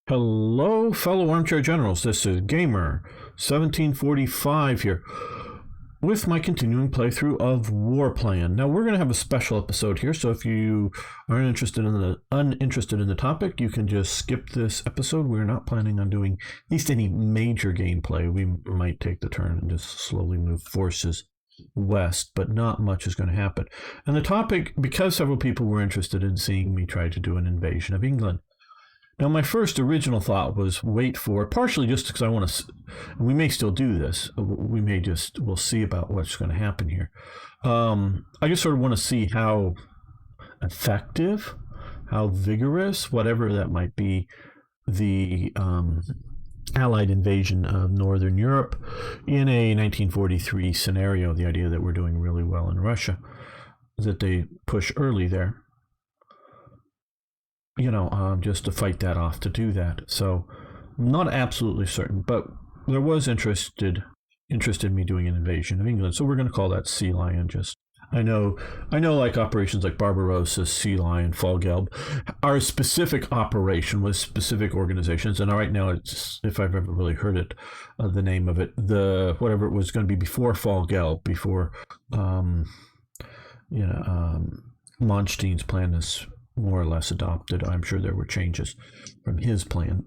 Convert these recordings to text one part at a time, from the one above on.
Hello, fellow armchair generals. This is Gamer 1745 here with my continuing playthrough of WarPlan. Now, we're going to have a special episode here, so if you are uninterested in the topic, you can just skip this episode. We're not planning on doing at least any major gameplay. We might take the turn and just slowly move forces west, but not much is going to happen. And the topic, because several people were interested in seeing me try to do an invasion of England. Now, my first original thought was wait for, partially just because I want to, we may still do this, we'll see about what's going to happen here. I just sort of want to see how effective, how vigorous, whatever that might be, the Allied invasion of Northern Europe in a 1943 scenario, the idea that we're doing really well in Russia, that they push early there. Just to fight that off, to do that. So I'm not absolutely certain, but there was interest in me doing an invasion of England. So we're going to call that Sea Lion. Just I know like operations like Barbarossa, Sea Lion, Fallgelb are a specific operation with specific organizations. And right now, it's, if I've ever really heard it, the name of it, whatever it was going to be before Fallgelb, before Monstein's plan is more or less adopted. I'm sure there were changes from his plan.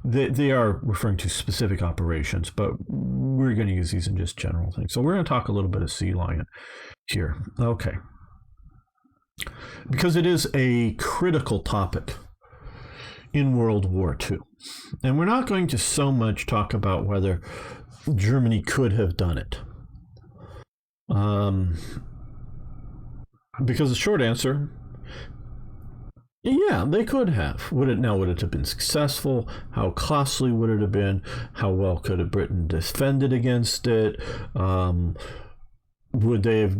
They are referring to specific operations, but we're going to use these in just general things. So we're going to talk a little bit of Sea Lion here. Okay. Because it is a critical topic in World War II. And we're not going to so much talk about whether Germany could have done it. Because the short answer, yeah, they could have. Would it have been successful? How costly would it have been? How well could have Britain defended against it? Would they have,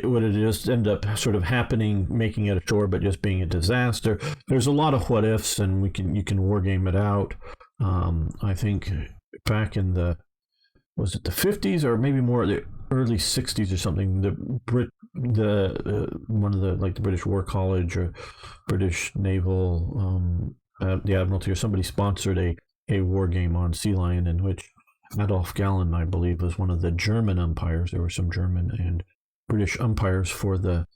would it just end up sort of happening, making it ashore, but just being a disaster? There's a lot of what ifs, and you can wargame it out. I think back in was it the 50s or maybe more the early 60s or something, one of the British War College or British Naval the Admiralty or somebody sponsored a war game on Sea Lion, in which Adolf Galland, I believe, was one of the German umpires. There were some German and British umpires for the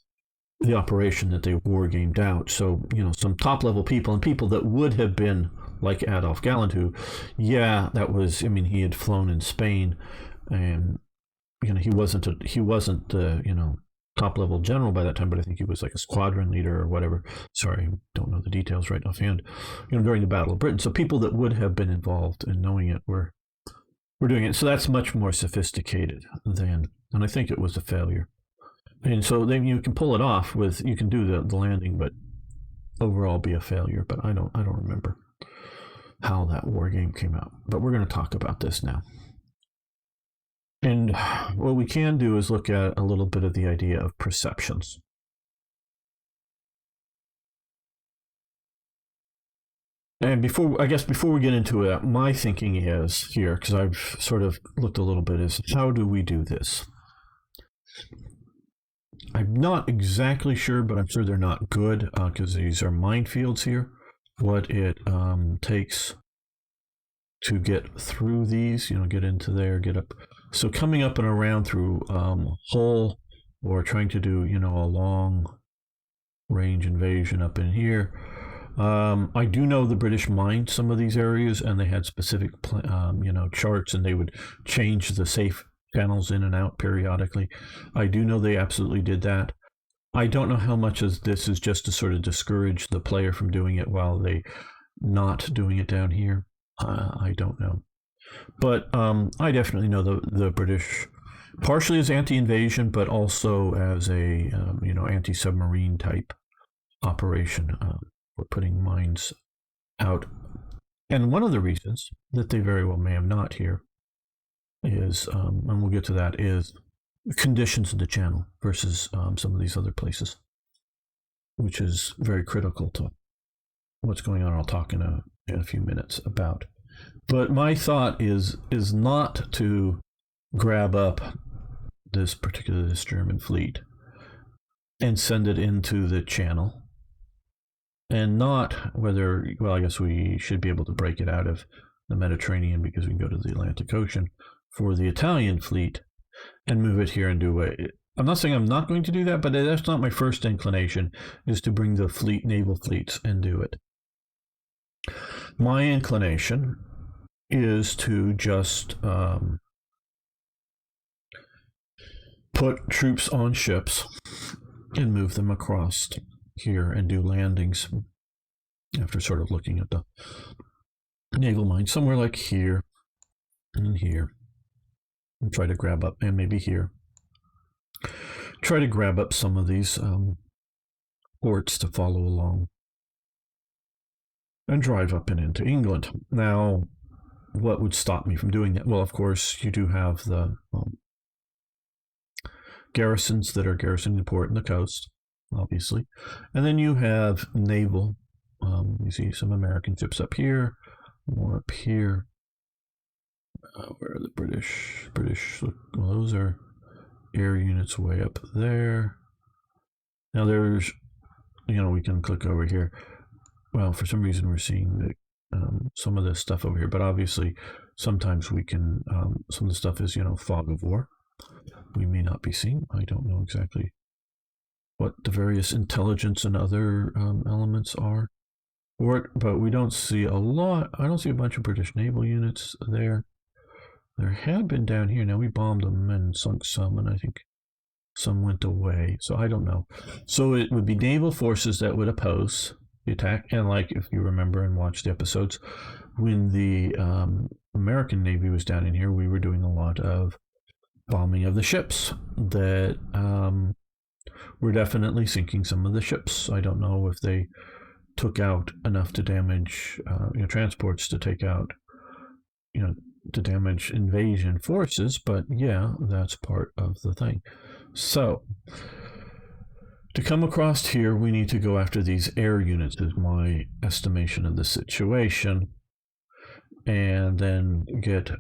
operation that they war gamed out. So some top level people and people that would have been like Adolf Galland, who, he had flown in Spain, and he wasn't top level general by that time, but I think he was like a squadron leader or whatever. Sorry, I don't know the details right offhand. During the Battle of Britain, so people that would have been involved in knowing it were doing it. So that's much more sophisticated and I think it was a failure. And so then you can pull it off you can do the landing, but overall be a failure. But I don't remember how that war game came out. But we're going to talk about this now. And what we can do is look at a little bit of the idea of perceptions. And before we get into it, my thinking is here, because I've sort of looked a little bit, is how do we do this? I'm not exactly sure, but I'm sure they're not good, because these are minefields here. What it takes to get through these, get into there, get up. So coming up and around through Hull, or trying to do, a long range invasion up in here. I do know the British mined some of these areas, and they had specific, charts, and they would change the safe channels in and out periodically. I do know they absolutely did that. I don't know how much of this is just to sort of discourage the player from doing it while they not doing it down here. I don't know. But I definitely know the British, partially as anti-invasion, but also as a anti-submarine type operation for putting mines out. And one of the reasons that they very well may have not here is, and we'll get to that, is conditions in the channel versus some of these other places, which is very critical to what's going on. I'll talk in a few minutes about. But my thought is not to grab up this German fleet and send it into the channel and not whether, well, I guess we should be able to break it out of the Mediterranean because we can go to the Atlantic Ocean for the Italian fleet and move it here and do it. I'm not saying I'm not going to do that, but that's not my first inclination, is to bring the naval fleets and do it. My inclination is to just put troops on ships and move them across here and do landings after sort of looking at the naval mine somewhere like here and here, and try to grab up, and maybe here, try to grab up some of these ports to follow along and drive up and into England. Now, what would stop me from doing that? Well, of course, you do have the garrisons that are garrisoning the port and the coast, obviously. And then you have naval. You see some American ships up here, more up here. Where are the British? Well, those are air units way up there. Now there's, we can click over here. Well, for some reason we're seeing some of this stuff over here, but obviously sometimes we can, some of the stuff is, fog of war. We may not be seeing. I don't know exactly what the various intelligence and other elements are for it, but we don't see a lot. I don't see a bunch of British naval units there. There had been down here. Now we bombed them and sunk some, and I think some went away. So I don't know. So it would be naval forces that would oppose the attack. And like, if you remember and watch the episodes, when the American Navy was down in here, we were doing a lot of bombing of the ships that were definitely sinking some of the ships. I don't know if they took out enough to damage transports to take out, to damage invasion forces, but yeah, that's part of the thing. So to come across here, we need to go after these air units, is my estimation of the situation, and then get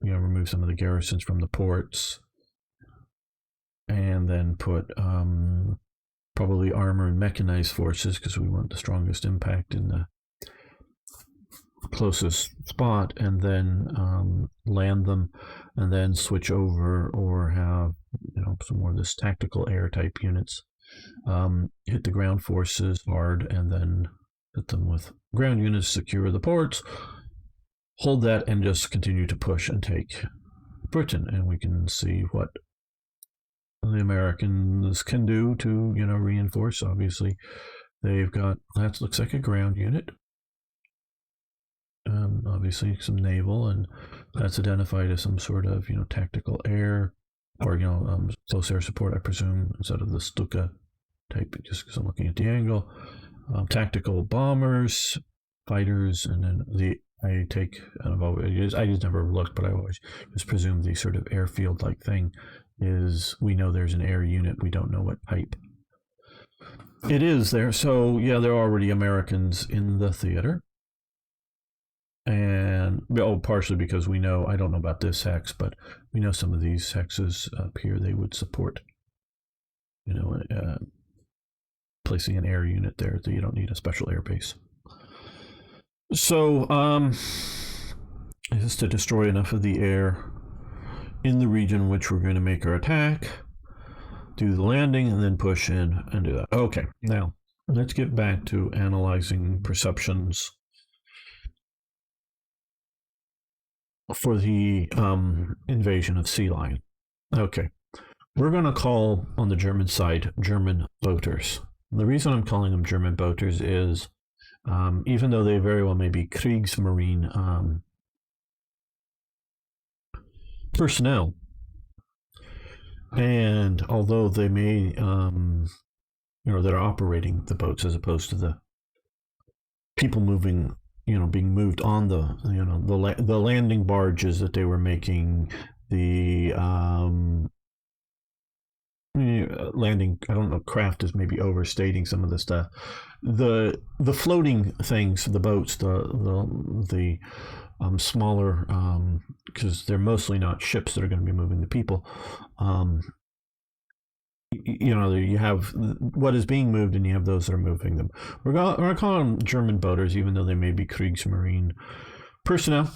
remove some of the garrisons from the ports, and then put probably armor and mechanized forces, because we want the strongest impact in the closest spot, and then land them, and then switch over, or have some more of this tactical air type units hit the ground forces hard, and then hit them with ground units, secure the ports, hold that, and just continue to push and take Britain. And we can see what the Americans can do to reinforce. Obviously they've got, that looks like a ground unit, obviously some naval, and that's identified as some sort of tactical air, or close air support, I presume, instead of the Stuka type, just because I'm looking at the angle. Tactical bombers, fighters, and then I just never looked, but I always just presume the sort of airfield like thing is, we know there's an air unit, we don't know what type it is there. So yeah, there are already Americans in the theater. And partially because we know, I don't know about this hex, but we know some of these hexes up here, they would support placing an air unit there, that you don't need a special air base. So is to destroy enough of the air in the region which we're going to make our attack, do the landing, and then push in and do that. Okay, now let's get back to analyzing perceptions for the invasion of Sea Lion. Okay, we're going to call on the German side German boaters. The reason I'm calling them German boaters is even though they very well may be Kriegsmarine personnel, and although they may that are operating the boats as opposed to the people moving, being moved on the the landing barges that they were making, the landing, I don't know, craft is maybe overstating some of the stuff. The floating things, the boats, the smaller, because they're mostly not ships that are going to be moving the people. you know, you have what is being moved and you have those that are moving them. We're going to call them German boaters, even though they may be Kriegsmarine personnel.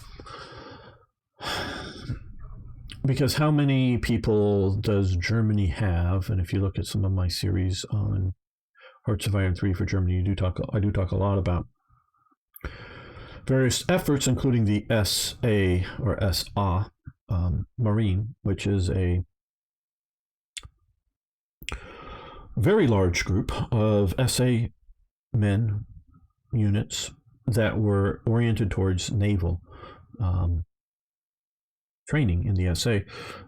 Because how many people does Germany have? And if you look at some of my series on Hearts of Iron 3 for Germany, I do talk a lot about various efforts, including the SA or SA Marine, which is a very large group of SA men units that were oriented towards naval training in the SA,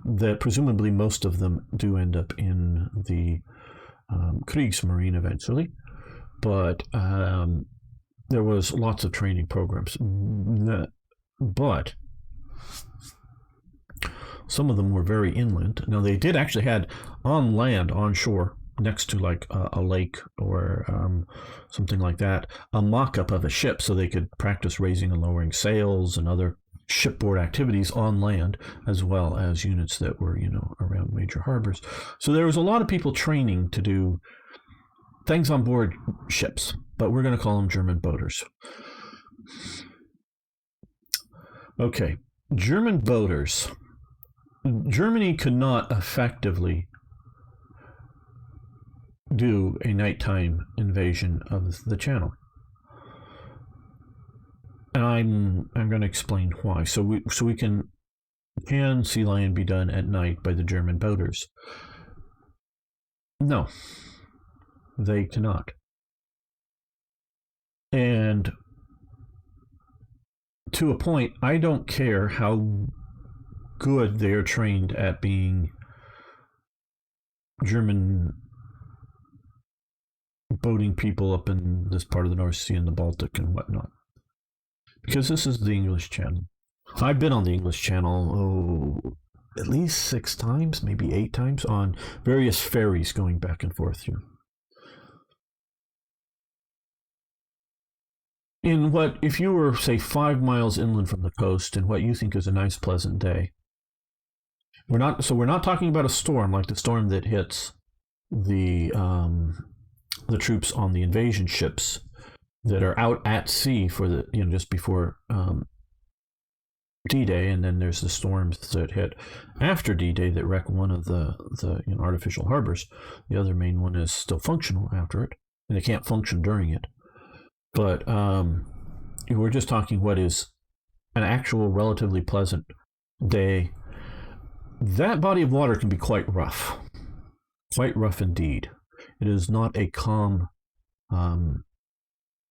that presumably most of them do end up in the Kriegsmarine eventually, but there was lots of training programs. But some of them were very inland. Now, they did actually had on land, on shore, next to like a lake or something like that, a mock-up of a ship so they could practice raising and lowering sails and other shipboard activities on land, as well as units that were, you know, around major harbors. So there was a lot of people training to do things on board ships, but we're going to call them German boaters. Okay, German boaters. Germany could not effectively do a nighttime invasion of the Channel. And I'm going to explain why. So we can sea lion be done at night by the German boaters? No, they cannot. And to a point, I don't care how good they are trained at being German boating people up in this part of the North Sea and the Baltic and whatnot. Because this is the English Channel. I've been on the English Channel, at least 6 times, maybe 8 times, on various ferries going back and forth here. In what, if you were, say, 5 miles inland from the coast, and what you think is a nice, pleasant day, we're not talking about a storm like the storm that hits the troops on the invasion ships that are out at sea for the, you know, just before D-Day, and then there's the storms that hit after D-Day that wreck one of the you know, artificial harbors. The other main one is still functional after it, and they can't function during it. But we're just talking what is an actual relatively pleasant day. That body of water can be quite rough indeed. It is not a calm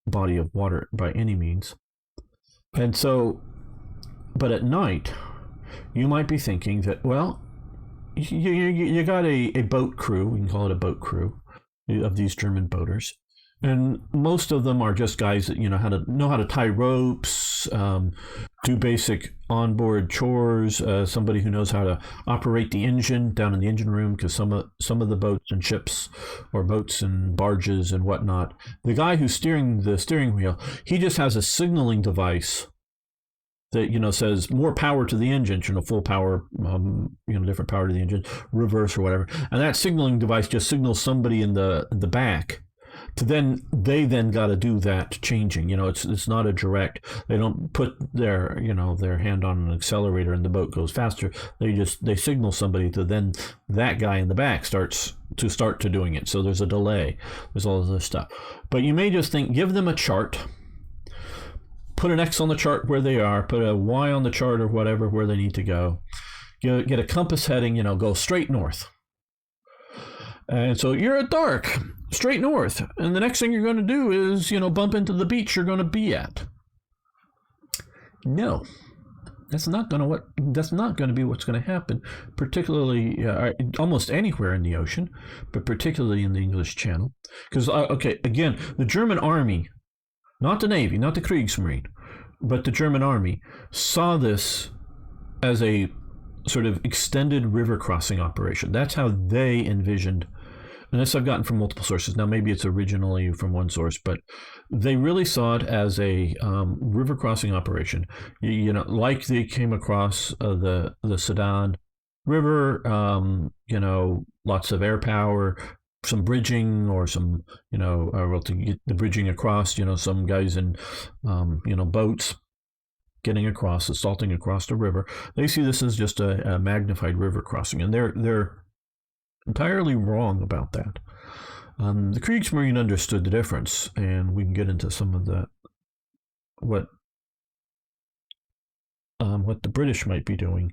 body of water by any means. And so, but at night, you might be thinking that, well, you got a boat crew, we can call it a boat crew, of these German boaters. And most of them are just guys that, you know how to tie ropes, do basic onboard chores. Somebody who knows how to operate the engine down in the engine room, because some of the boats and ships, or boats and barges and whatnot, the guy who's steering the steering wheel, he just has a signaling device that, you know, says more power to the engine, you know, full power, you know, different power to the engine, reverse or whatever, and that signaling device just signals somebody in the back. They then got to do that changing. You know, it's not a direct. They don't put their hand on an accelerator and the boat goes faster. They signal somebody to then that guy in the back start to doing it. So there's a delay. There's all of this stuff. But you may just think, give them a chart. Put an X on the chart where they are. Put a Y on the chart or whatever where they need to go. Get a compass heading. You know, go straight north. And so you're at dark, straight north, and the next thing you're going to do is, you know, bump into the beach you're going to be at. No, that's not going to be what's going to happen, particularly almost anywhere in the ocean, but particularly in the English Channel. Because, again, the German army, not the Navy, not the Kriegsmarine, but the German army saw this as a sort of extended river crossing operation. That's how they envisioned. And this I've gotten from multiple sources. Now, maybe it's originally from one source, but they really saw it as a river crossing operation. You know, like they came across the Sudan river, lots of air power, some bridging, or some, well, to get the bridging across, some guys in, boats getting across, assaulting across the river. They see this as just a magnified river crossing, and they're entirely wrong about that. The Kriegsmarine understood the difference, and we can get into some of what the British might be doing.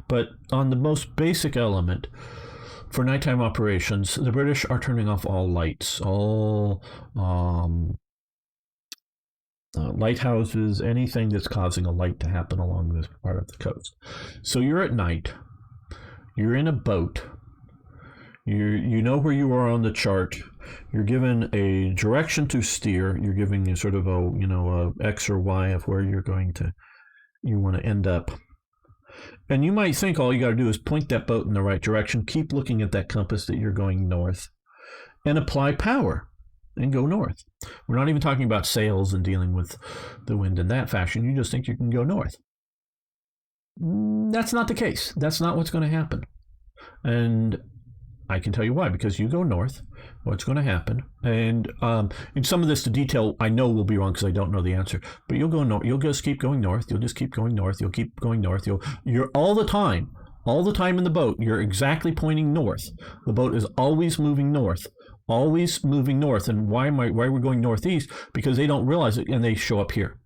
But on the most basic element, for nighttime operations, the British are turning off all lights, all lighthouses, anything that's causing a light to happen along this part of the coast. So you're at night, you're in a boat, you know where you are on the chart, you're given a direction to steer, you're giving a sort of a X or Y of where you want to end up. And you might think all you got to do is point that boat in the right direction, keep looking at that compass that you're going north, and apply power and go north. We're not even talking about sails and dealing with the wind in that fashion. You just think you can go north. That's not the case. That's not what's going to happen. And I can tell you why, because you go north, what's going to happen, and in some of this, the detail I know will be wrong because I don't know the answer, but you'll go north, you'll just keep going north, you'll just keep going north, you'll keep going north, you're all the time in the boat, you're exactly pointing north. The boat is always moving north. And why we're going northeast? Because they don't realize it, and they show up here.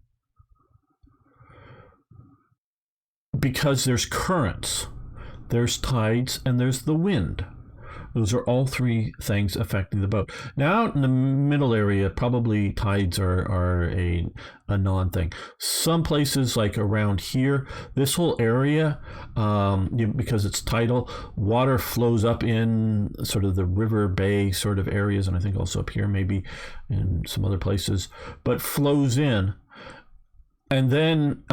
Because there's currents, there's tides, and there's the wind. Those are all three things affecting the boat. Now, out in the middle area, probably tides are a non-thing. Some places, like around here, this whole area, because it's tidal, water flows up in sort of the river bay sort of areas, and I think also up here, maybe in some other places, but flows in. And then,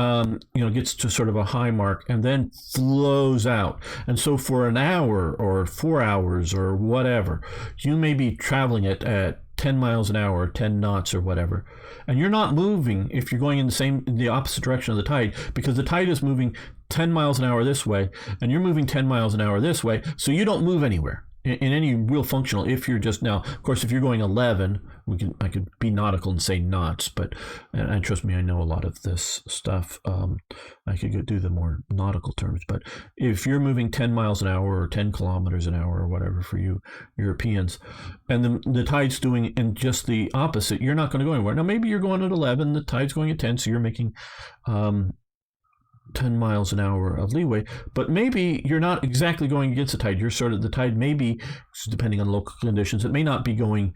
gets to sort of a high mark and then flows out. And so for an hour or 4 hours or whatever, you may be traveling at 10 miles an hour, 10 knots or whatever. And you're not moving if you're going in the opposite direction of the tide, because the tide is moving 10 miles an hour this way, and you're moving 10 miles an hour this way. So you don't move anywhere in any real functional. If you're just now, of course, if you're going 11, I could be nautical and say knots, but and trust me, I know a lot of this stuff. I could go do the more nautical terms, but if you're moving 10 miles an hour or 10 kilometers an hour or whatever for you Europeans, and the tide's doing in just the opposite, you're not going to go anywhere. Now maybe you're going at 11, the tide's going at 10, so you're making 10 miles an hour of leeway, but maybe you're not exactly going against the tide. You're sort of, the tide may be, depending on local conditions, it may not be going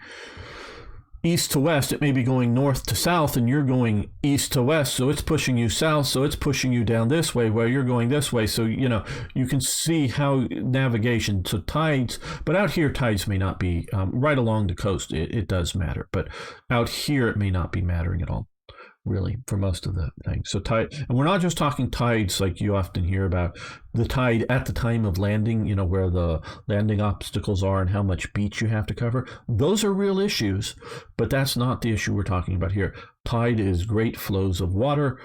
east to west, it may be going north to south, and you're going east to west, so it's pushing you south, so it's pushing you down this way while you're going this way. So you can see how navigation, so tides, but out here tides may not be right along the coast, it does matter, but out here it may not be mattering at all, really, for most of the things. So tide, and we're not just talking tides like you often hear about, the tide at the time of landing, where the landing obstacles are and how much beach you have to cover. Those are real issues, but that's not the issue we're talking about here. Tide is great flows of water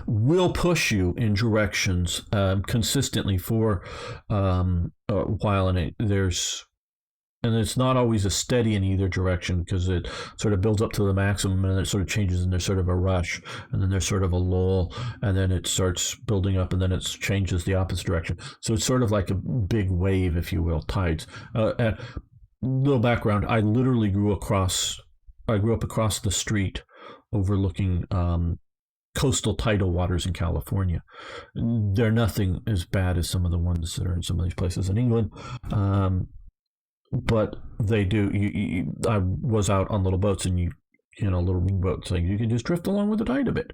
will push you in directions consistently for a while, and it's not always a steady in either direction, because it sort of builds up to the maximum and then it sort of changes, and there's sort of a rush, and then there's sort of a lull, and then it starts building up, and then it changes the opposite direction. So it's sort of like a big wave, if you will, tides. Little background, I literally grew up across the street overlooking coastal tidal waters in California. They're nothing as bad as some of the ones that are in some of these places in England. But they do. I was out on little boats, and little wing boats, like you can just drift along with the tide a bit.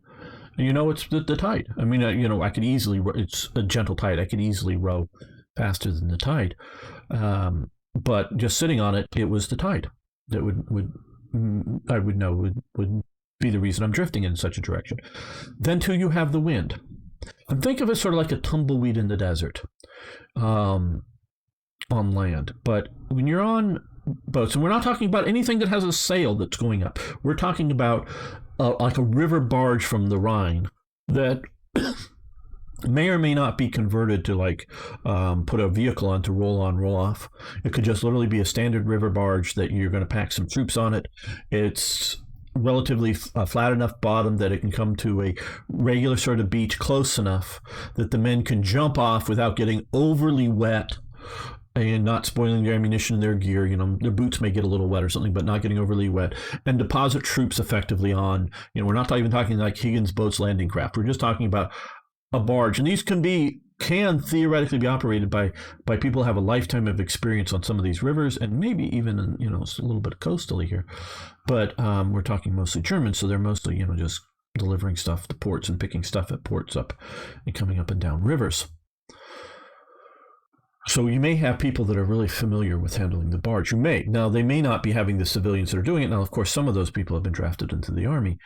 It's the tide. I mean, I could easily. It's a gentle tide. I could easily row faster than the tide. But just sitting on it, it was the tide that I would know would be the reason I'm drifting in such a direction. Then too, you have the wind. And think of it sort of like a tumbleweed in the desert. On land, but when you're on boats, and we're not talking about anything that has a sail that's going up, we're talking about like a river barge from the Rhine that may or may not be converted to like put a vehicle on to roll on, roll off. It could just literally be a standard river barge that you're going to pack some troops on it. It's relatively flat enough bottom that it can come to a regular sort of beach close enough that the men can jump off without getting overly wet and not spoiling their ammunition and their gear. You know, their boots may get a little wet or something, but not getting overly wet, and deposit troops effectively on, you know, we're not even talking like Higgins boats landing craft. We're just talking about a barge, and these can theoretically be operated by people who have a lifetime of experience on some of these rivers, and maybe even, you know, a little bit coastally here. But we're talking mostly Germans, so they're mostly, you know, just delivering stuff to ports and picking stuff at ports up and coming up and down rivers. So you may have people that are really familiar with handling the barge. Now they may not be having the civilians that are doing it. Now, of course, some of those people have been drafted into the Army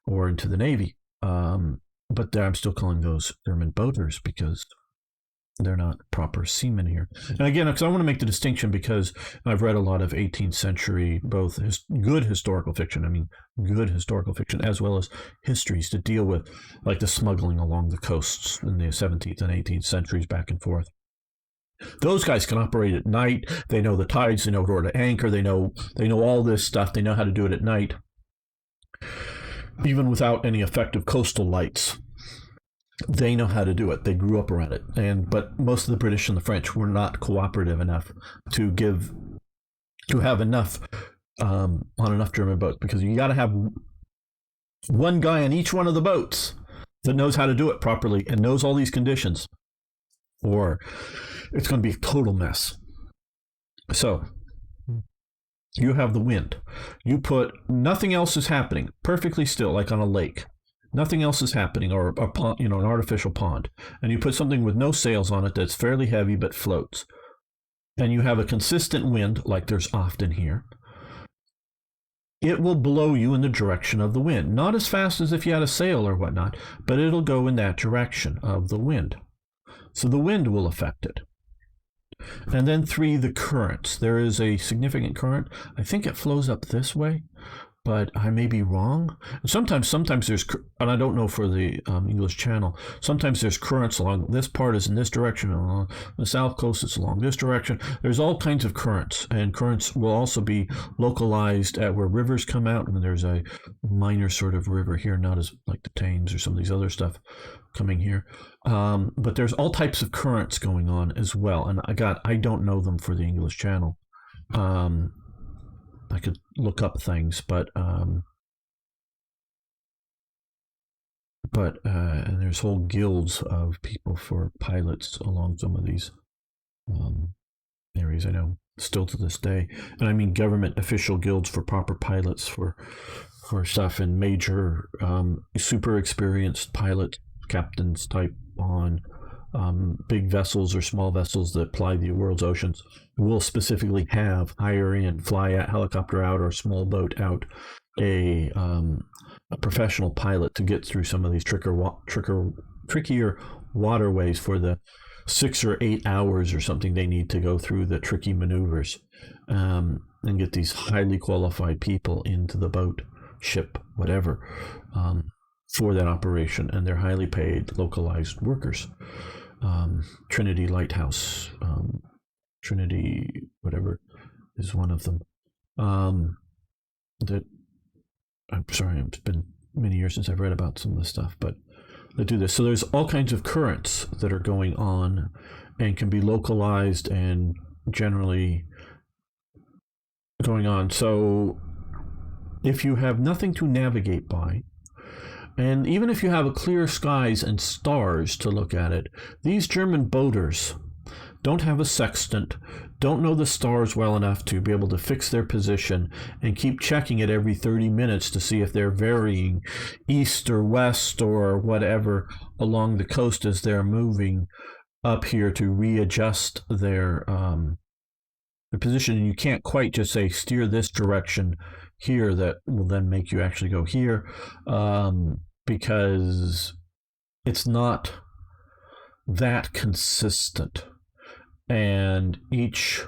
or into the Navy. But I'm still calling those German boaters because they're not proper seamen here. And again, because I want to make the distinction, because I've read a lot of 18th century, both good historical fiction, as well as histories to deal with, like the smuggling along the coasts in the 17th and 18th centuries back and forth. Those guys can operate at night. They know the tides. They know where to anchor. They know all this stuff. They know how to do it at night, even without any effective coastal lights. They know how to do it. They grew up around it. But most of the British and the French were not cooperative enough to have enough on enough German boats, because you got to have one guy on each one of the boats that knows how to do it properly and knows all these conditions, or it's going to be a total mess. So you have the wind. You put nothing else is happening, perfectly still, like on a lake. Nothing else is happening, or a pond, you know, an artificial pond. And you put something with no sails on it that's fairly heavy but floats. And you have a consistent wind, like there's often here. It will blow you in the direction of the wind. Not as fast as if you had a sail or whatnot, but it'll go in that direction of the wind. So the wind will affect it. And then 3, the currents. There is a significant current. I think it flows up this way, but I may be wrong. Sometimes there's, and I don't know for the English Channel, sometimes there's currents along this part is in this direction, and along the south coast it's along this direction. There's all kinds of currents, and currents will also be localized at where rivers come out. And there's a minor sort of river here, not as like the Thames or some of these other stuff coming here. But there's all types of currents going on as well. And I don't know them for the English Channel. I could look up things, but and there's whole guilds of people for pilots along some of these areas. I know still to this day, and I mean government official guilds for proper pilots for stuff, and major super experienced pilot captains type on big vessels or small vessels that ply the world's oceans will specifically hire in, fly out, helicopter out, or small boat out a professional pilot to get through some of these trickier waterways for the 6 or 8 hours or something they need to go through the tricky maneuvers, and get these highly qualified people into the boat, ship, whatever, for that operation. And they're highly paid, localized workers. Trinity Lighthouse, Trinity whatever is one of them. That, I'm sorry, it's been many years since I've read about some of this stuff, but they do this. So there's all kinds of currents that are going on and can be localized and generally going on. So if you have nothing to navigate by, and even if you have clear skies and stars to look at it, these German boaters don't have a sextant, don't know the stars well enough to be able to fix their position and keep checking it every 30 minutes to see if they're varying east or west or whatever along the coast as they're moving up here to readjust their position. And you can't quite just say steer this direction here that will then make you actually go here, because it's not that consistent. And each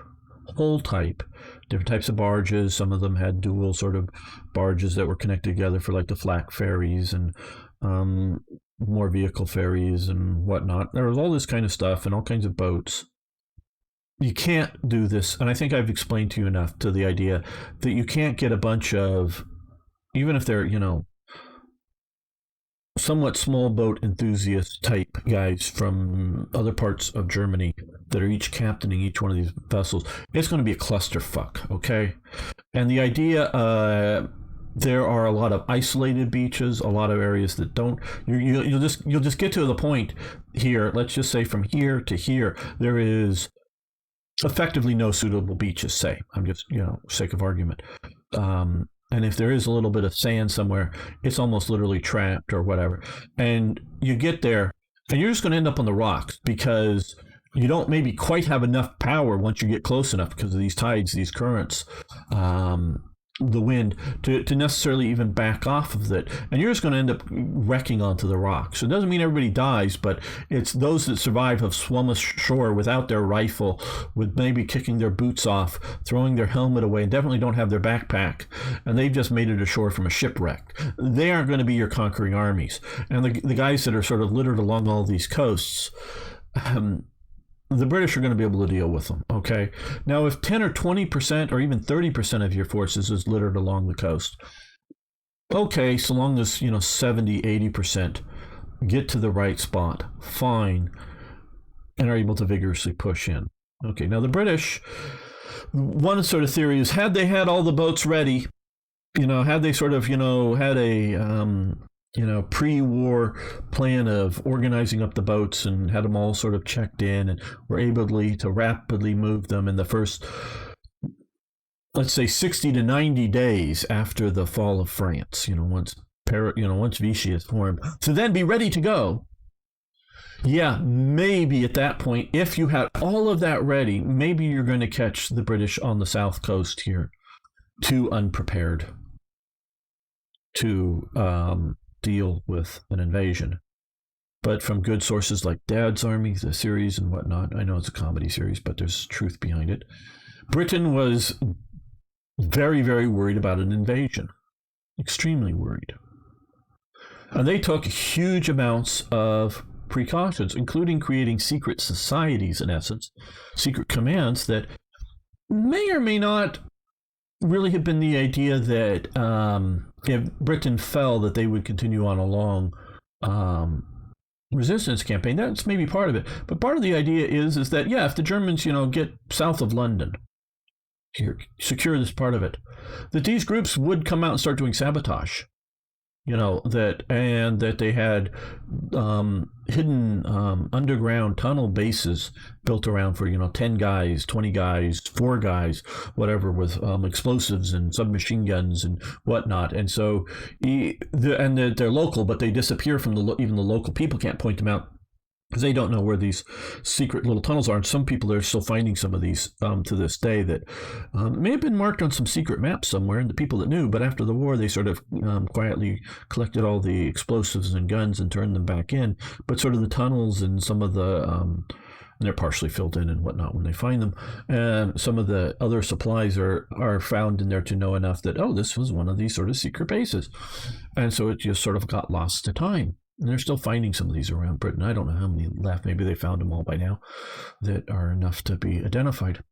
hull type, different types of barges, some of them had dual sort of barges that were connected together for like the flak ferries, and more vehicle ferries and whatnot. There was all this kind of stuff and all kinds of boats. You can't do this, and I think I've explained to you enough to the idea that you can't get a bunch of, even if they're, somewhat small boat enthusiast type guys from other parts of Germany that are each captaining each one of these vessels. It's going to be a clusterfuck, okay? And the idea, there are a lot of isolated beaches, a lot of areas that don't. You'll just get to the point here. Let's just say from here to here, there is effectively no suitable beaches. Say, I'm just sake of argument. And if there is a little bit of sand somewhere, it's almost literally trapped or whatever. And you get there, and you're just going to end up on the rocks because you don't maybe quite have enough power once you get close enough because of these tides, these currents, the wind, to necessarily even back off of it. And you're just going to end up wrecking onto the rocks. It doesn't mean everybody dies, but it's those that survive have swum ashore without their rifle, with maybe kicking their boots off, throwing their helmet away, and definitely don't have their backpack. And they've just made it ashore from a shipwreck. They aren't going to be your conquering armies. And the guys that are sort of littered along all these coasts, the British are going to be able to deal with them, okay? Now, if 10 or 20% or even 30% of your forces is littered along the coast, okay, so long as, 70, 80% get to the right spot, fine, and are able to vigorously push in. Okay, now the British, one sort of theory is, had they had all the boats ready, had they sort of, had a pre-war plan of organizing up the boats and had them all sort of checked in and were able to rapidly move them in the first, let's say, 60 to 90 days after the fall of France, once Vichy is formed, to then be ready to go. Yeah, maybe at that point, if you had all of that ready, maybe you're going to catch the British on the south coast here, too unprepared to deal with an invasion. But from good sources like Dad's Army, the series and whatnot, I know it's a comedy series, but there's truth behind it. Britain was very, very worried about an invasion. Extremely worried. And they took huge amounts of precautions, including creating secret societies, in essence, secret commands that may or may not really have been the idea that if Britain fell, that they would continue on a long resistance campaign. That's maybe part of it. But part of the idea is that, yeah, if the Germans, get south of London, here, secure this part of it, that these groups would come out and start doing sabotage. That they had hidden underground tunnel bases built around for 10 guys, 20 guys, 4 guys, whatever, with explosives and submachine guns and whatnot. And so they're local, but they disappear from even the local people can't point them out, because they don't know where these secret little tunnels are. And some people are still finding some of these to this day that may have been marked on some secret maps somewhere, and the people that knew. But after the war, they sort of quietly collected all the explosives and guns and turned them back in. But sort of the tunnels and some of the, and they're partially filled in and whatnot when they find them. And some of the other supplies are found in there to know enough that, oh, this was one of these sort of secret bases. And so it just sort of got lost to time. And they're still finding some of these around Britain. I don't know how many left. Maybe they found them all by now that are enough to be identified.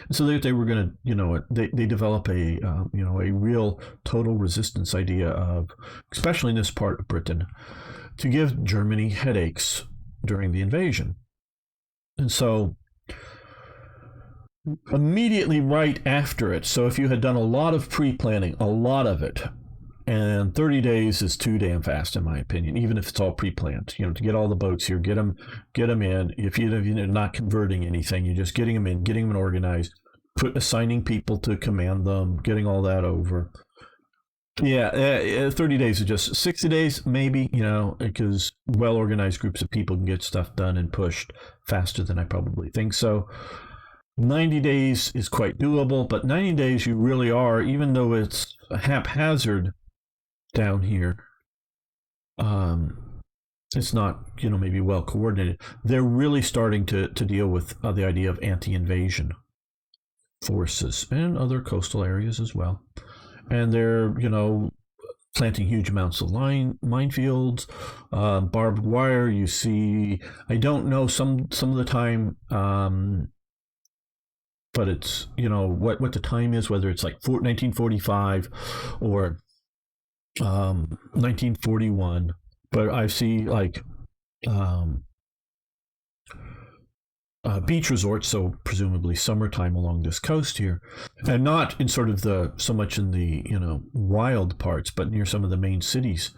And so they were going to, they develop a real total resistance idea of, especially in this part of Britain, to give Germany headaches during the invasion. And so immediately right after it, so if you had done a lot of pre-planning, a lot of it, and 30 days is too damn fast, in my opinion, even if it's all pre-planned. To get all the boats here, get them in. If you're not converting anything, you're just getting them in, getting them organized, assigning people to command them, getting all that over. Yeah, 30 days is just 60 days, maybe, because well-organized groups of people can get stuff done and pushed faster than I probably think so. 90 days is quite doable, but 90 days you really are, even though it's haphazard down here, it's not, maybe well coordinated. They're really starting to deal with the idea of anti-invasion forces and other coastal areas as well. And they're, planting huge amounts of minefields, barbed wire. You see, I don't know some of the time, but it's, you know, what the time is, whether it's like 1945 or 1941. But I see like beach resorts, so presumably summertime along this coast here, and not in sort of the so much in the, you know, wild parts, but near some of the main cities.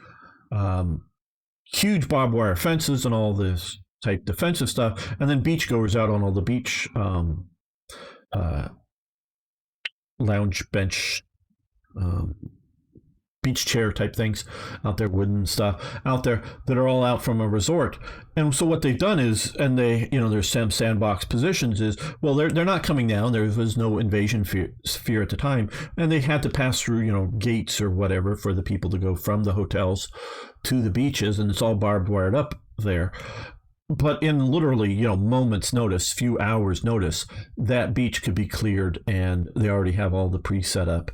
Huge barbed wire fences and all this type defensive stuff, and then beachgoers out on all the beach lounge bench. Beach chair type things out there, wooden stuff out there that are all out from a resort. And so what they've done is, and they, you know, there's some sandbox positions is, well, they're not coming down. There was no invasion fear at the time, and they had to pass through, you know, gates or whatever for the people to go from the hotels to the beaches, and it's all barbed wired up there. But in literally, you know, moments notice, few hours notice, that beach could be cleared, and they already have all the pre-set up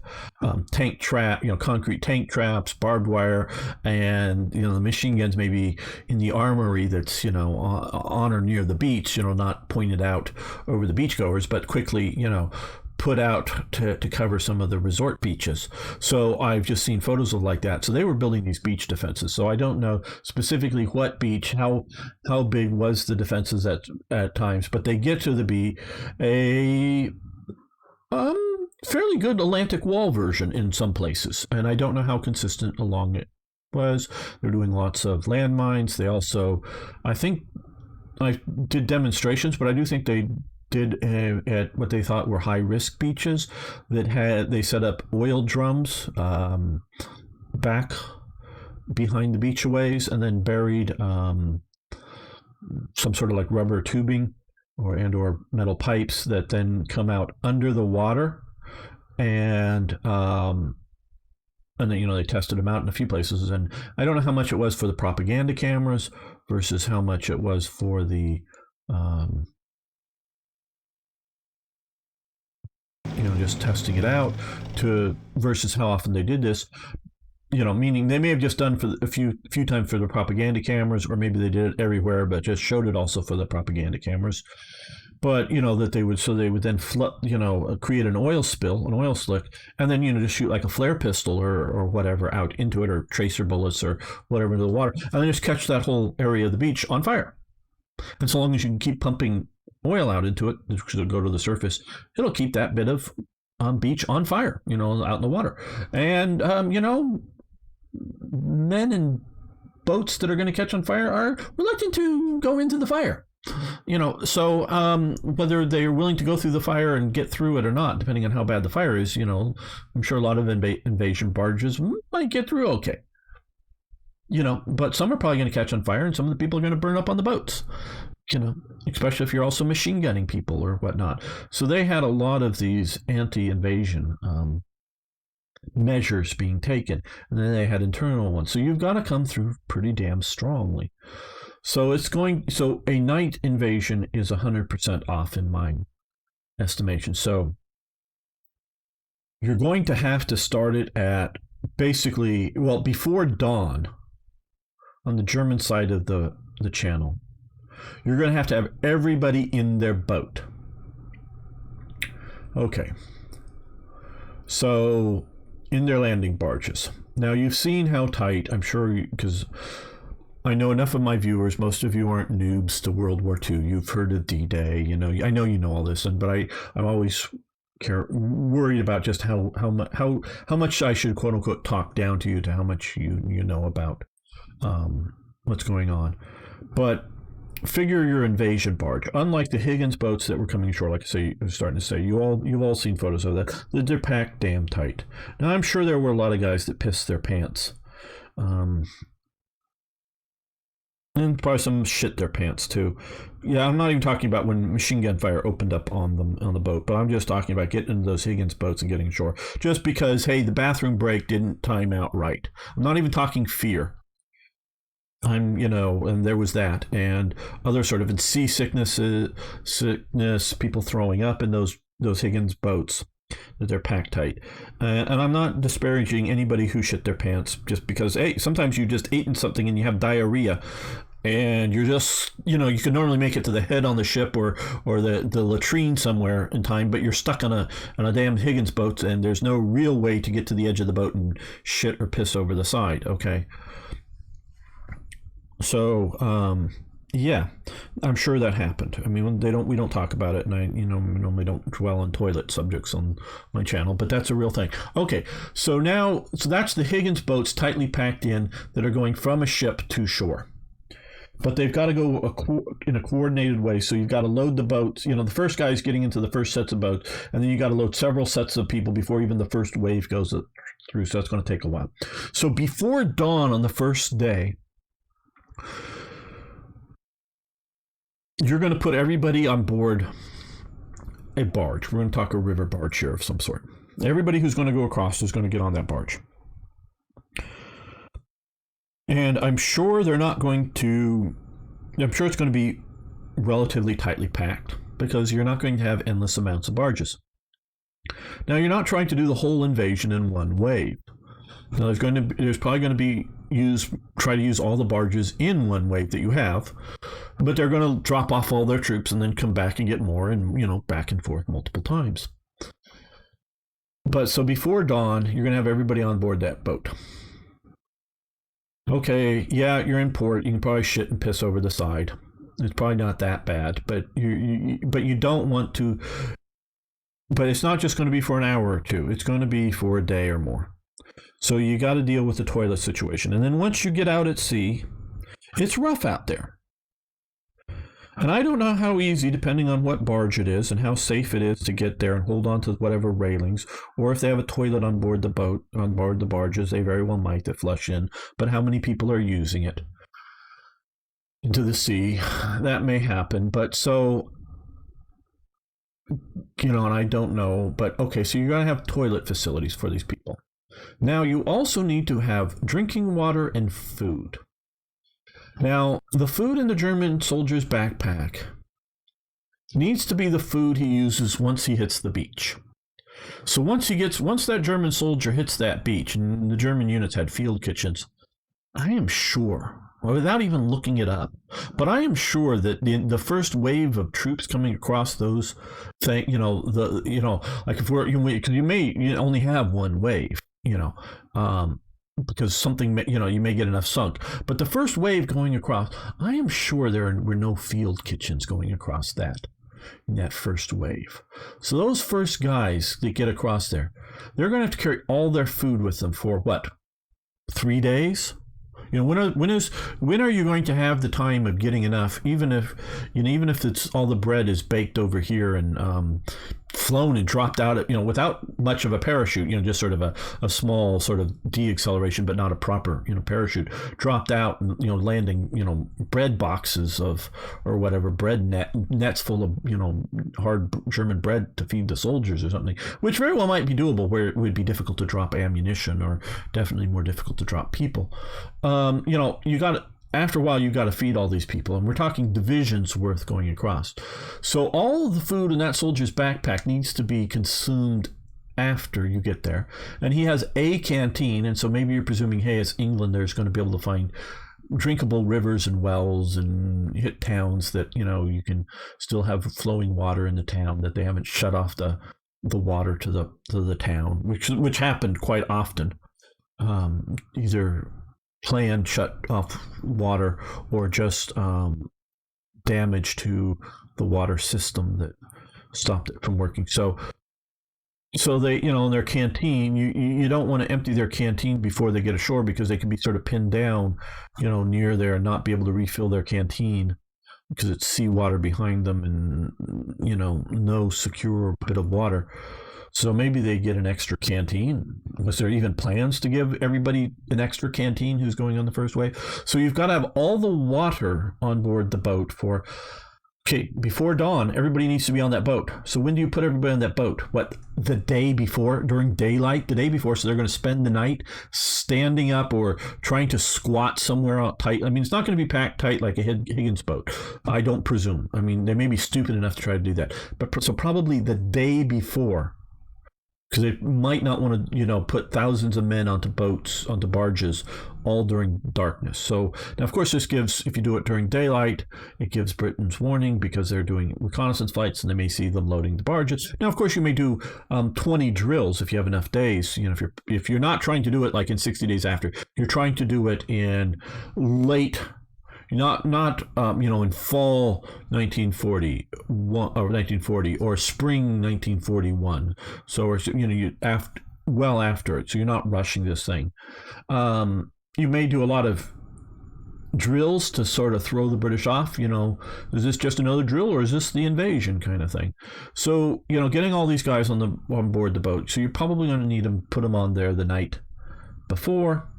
tank trap, you know, concrete tank traps, barbed wire, and, you know, the machine guns maybe in the armory that's, you know, on or near the beach, you know, not pointed out over the beachgoers, but quickly, you know, put out to cover some of the resort beaches. So I've just seen photos of like that. So they were building these beach defenses. So I don't know specifically what beach, how big was the defenses at times, but they get to be a fairly good Atlantic Wall version in some places. And I don't know how consistent along it was. They're doing lots of landmines. They also, I think, I did demonstrations, but I do think they did at what they thought were high risk beaches that they set up oil drums back behind the beachaways, and then buried some sort of like rubber tubing or metal pipes that then come out under the water, and then, you know, they tested them out in a few places. And I don't know how much it was for the propaganda cameras versus how much it was for the you know, just testing it out, to versus how often they did this. You know, meaning they may have just done for a few times for the propaganda cameras, or maybe they did it everywhere, but just showed it also for the propaganda cameras. But, you know, that they would then you know, create an oil spill, an oil slick, and then, you know, just shoot like a flare pistol or whatever out into it, or tracer bullets or whatever into the water, and then just catch that whole area of the beach on fire. And so long as you can keep pumping oil out into it, which will go to the surface, it'll keep that bit of beach on fire, you know, out in the water. And, you know, men in boats that are going to catch on fire are reluctant to go into the fire. You know, so whether they're willing to go through the fire and get through it or not, depending on how bad the fire is, you know, I'm sure a lot of invasion barges might get through okay. You know, but some are probably going to catch on fire, and some of the people are going to burn up on the boats. You know, especially if you're also machine gunning people or whatnot. So they had a lot of these anti-invasion measures being taken, and then they had internal ones. So you've got to come through pretty damn strongly. So a night invasion is 100% off in my estimation. So you're going to have to start it at basically, well, before dawn on the German side of the channel. You're going to have everybody in their boat. Okay. So, in their landing barges. Now, you've seen how tight, I'm sure, because I know enough of my viewers, most of you aren't noobs to World War II. You've heard of D-Day, you know, I know you know all this, but I'm always worried about just how much I should, quote unquote, talk down to you to how much you know about what's going on. But figure your invasion barge. Unlike the Higgins boats that were coming ashore, like I was starting to say, you've all seen photos of that. They're packed damn tight. Now, I'm sure there were a lot of guys that pissed their pants. And probably some shit their pants too. Yeah, I'm not even talking about when machine gun fire opened up on the boat, but I'm just talking about getting into those Higgins boats and getting ashore. Just because, hey, the bathroom break didn't time out right. I'm not even talking fear. And there was that, and other sort of seasickness, people throwing up in those Higgins boats. that they're packed tight. And I'm not disparaging anybody who shit their pants just because, hey, sometimes you just eaten something and you have diarrhea. And you're just, you can normally make it to the head on the ship or the latrine somewhere in time, but you're stuck on a damn Higgins boat, and there's no real way to get to the edge of the boat and shit or piss over the side. Okay, so yeah, I'm sure that happened. I mean, we don't talk about it, and I normally don't dwell on toilet subjects on my channel, but that's a real thing. Okay, so that's the Higgins boats tightly packed in that are going from a ship to shore. But they've got to go in a coordinated way. So you've got to load the boats. The first guy's getting into the first sets of boats, and then you got to load several sets of people before even the first wave goes through. So that's going to take a while. So before dawn on the first day, you're going to put everybody on board a barge. We're going to talk a river barge here of some sort. Everybody who's going to go across is going to get on that barge. And I'm sure it's going to be relatively tightly packed because you're not going to have endless amounts of barges. Now, you're not trying to do the whole invasion in one wave. Now, there's probably going to be try to use all the barges in one wave that you have, but they're going to drop off all their troops and then come back and get more, and back and forth multiple times. But so before dawn, you're going to have everybody on board that boat. Okay, yeah, you're in port. You can probably shit and piss over the side. It's probably not that bad, but you don't want to. But it's not just going to be for an hour or two. It's going to be for a day or more. So you got to deal with the toilet situation. And then once you get out at sea, it's rough out there. And I don't know how easy, depending on what barge it is and how safe it is to get there and hold on to whatever railings, or if they have a toilet on board the boat, on board the barges, they very well might to flush in. But how many people are using it into the sea? That may happen. But so, and I don't know. But okay, so you're going to have toilet facilities for these people. Now, you also need to have drinking water and food. Now, the food in the German soldier's backpack needs to be the food he uses once he hits the beach. So once that German soldier hits that beach, and the German units had field kitchens, I am sure, without even looking it up, but I am sure that the first wave of troops coming across those things, like if because you may only have one wave, because something, you may get enough sunk. But the first wave going across, I am sure there were no field kitchens going across in that first wave. So those first guys that get across there, they're going to have to carry all their food with them for what? 3 days? When are you going to have the time of getting enough? Even if it's all the bread is baked over here and flown and dropped out, without much of a parachute, just sort of a small sort of deacceleration, but not a proper, parachute, dropped out and, landing, bread boxes or whatever, bread nets full of, hard German bread to feed the soldiers or something, which very well might be doable where it would be difficult to drop ammunition or definitely more difficult to drop people. After a while, you got to feed all these people, and we're talking divisions worth going across. So all of the food in that soldier's backpack needs to be consumed after you get there. And he has a canteen, and so maybe you're presuming, hey, it's England, there's going to be able to find drinkable rivers and wells and hit towns that, you can still have flowing water in the town, that they haven't shut off the water to the town, which happened quite often. Either planned shut off water or just damage to the water system that stopped it from working. So they, in their canteen, you don't want to empty their canteen before they get ashore, because they can be sort of pinned down, near there and not be able to refill their canteen because it's seawater behind them and, no secure bit of water. So maybe they get an extra canteen. Was there even plans to give everybody an extra canteen who's going on the first wave? So you've got to have all the water on board the boat before dawn, everybody needs to be on that boat. So when do you put everybody on that boat? What, the day before, during daylight, the day before? So they're going to spend the night standing up or trying to squat somewhere out tight. I mean, it's not going to be packed tight like a Higgins boat, I don't presume. I mean, they may be stupid enough to try to do that. But so probably the day before, because they might not want to, put thousands of men onto boats, onto barges, all during darkness. So now, of course, this gives, if you do it during daylight, it gives Britain's warning because they're doing reconnaissance flights and they may see them loading the barges. Now, of course, you may do 20 drills if you have enough days. If you're not trying to do it like in 60 days after, you're trying to do it in late. Not in fall 1940 or spring 1941. So, or after it. So you're not rushing this thing. You may do a lot of drills to sort of throw the British off. Is this just another drill or is this the invasion kind of thing? So, getting all these guys on board the boat. So you're probably going to need to put them on there the night before.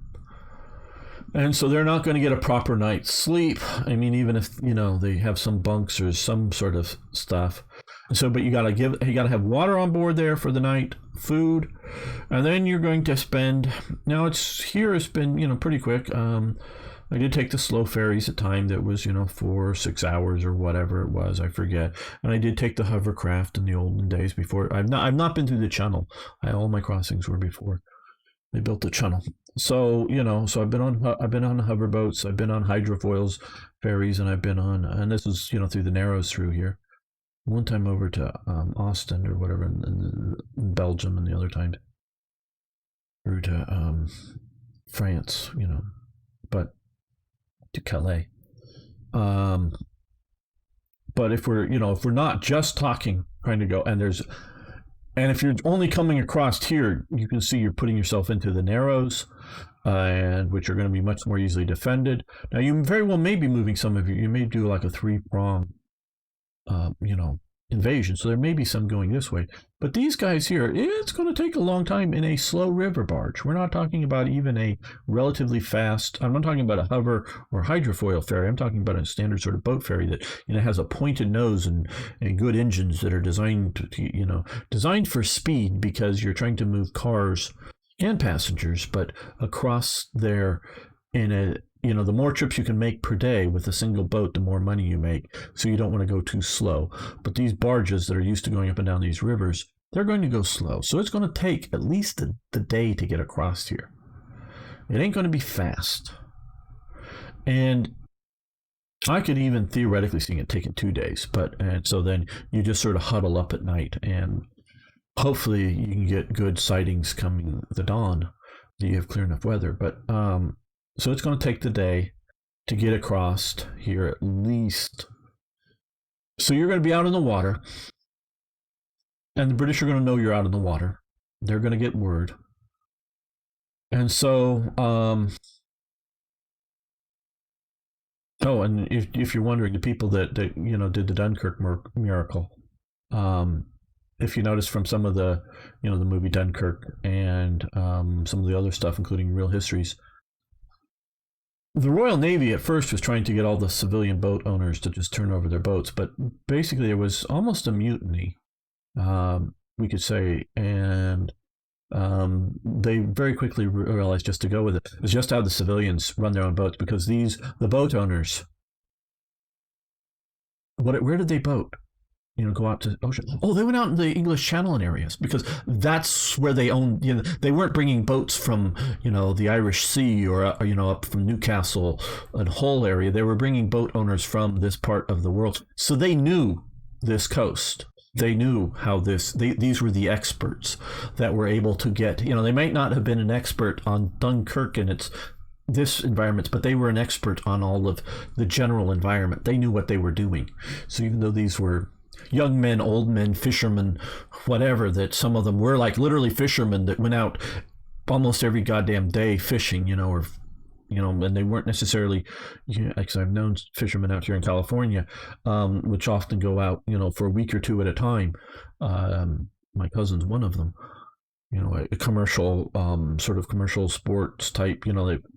And so they're not going to get a proper night's sleep. I mean, even if, they have some bunks or some sort of stuff. So, but you got to have water on board there for the night, food. And then you're going to spend, now it's been, pretty quick. I did take the slow ferries at time that was, 4 or 6 hours or whatever it was, I forget. And I did take the hovercraft in the olden days before. I've not been through the channel. All my crossings were before they built the channel. So, so I've been on hoverboats, I've been on hydrofoils ferries, and I've been on, and this is, through the Narrows through here. One time over to Ostend or whatever in Belgium, and the other time through to France, but to Calais. But if we're not just talking, trying to go, and if you're only coming across here, you can see you're putting yourself into the Narrows, and which are going to be much more easily defended. Now, you very well may be moving some of you may do like a 3-prong, invasion. So there may be some going this way. But these guys here, it's going to take a long time in a slow river barge. We're not talking about even a relatively fast, I'm not talking about a hover or hydrofoil ferry. I'm talking about a standard sort of boat ferry that, has a pointed nose and good engines that are designed to, designed for speed because you're trying to move cars and passengers, but across there in a, the more trips you can make per day with a single boat, the more money you make. So you don't want to go too slow. But these barges that are used to going up and down these rivers, they're going to go slow. So it's going to take at least the day to get across here. It ain't going to be fast. And I could even theoretically see it taking 2 days. And so then you just sort of huddle up at night and hopefully you can get good sightings coming the dawn that you have clear enough weather. But so it's going to take the day to get across here at least. So you're going to be out in the water, and the British are going to know you're out in the water. They're going to get word. And so, and if you're wondering, the people that did the Dunkirk miracle, if you notice from some of the, the movie Dunkirk and some of the other stuff, including Real Histories, the Royal Navy at first was trying to get all the civilian boat owners to just turn over their boats, but basically there was almost a mutiny, we could say, and they very quickly realized just to go with it was just to have the civilians run their own boats, because the boat owners, where did they boat? Go out to ocean. Oh, they went out in the English Channel areas because that's where they owned. They weren't bringing boats from the Irish Sea or up from Newcastle and Hull area. They were bringing boat owners from this part of the world, so they knew this coast. They knew how these were the experts that were able to get. They might not have been an expert on Dunkirk and this environment, but they were an expert on all of the general environment. They knew what they were doing. So even though these were young men, old men, fishermen, whatever, that some of them were like literally fishermen that went out almost every goddamn day fishing, and they weren't necessarily, because I've known fishermen out here in California, which often go out, for a week or two at a time. My cousin's one of them. A commercial, sort of commercial sports type,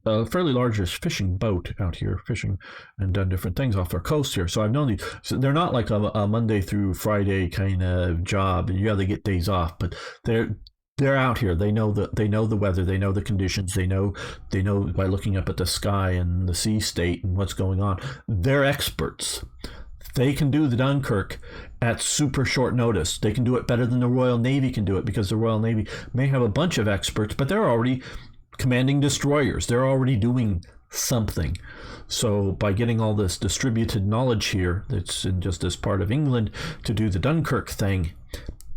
a fairly large fishing boat out here fishing and done different things off our coast here. So I've known these. So they're not like a Monday through Friday kind of job, and they get days off, but they're out here. They know the weather, they know the conditions, they know by looking up at the sky and the sea state and what's going on. They're experts. They can do the Dunkirk at super short notice. They can do it better than the Royal Navy can do it, because the Royal Navy may have a bunch of experts, but they're already commanding destroyers. They're already doing something. So by getting all this distributed knowledge here that's in just this part of England to do the Dunkirk thing,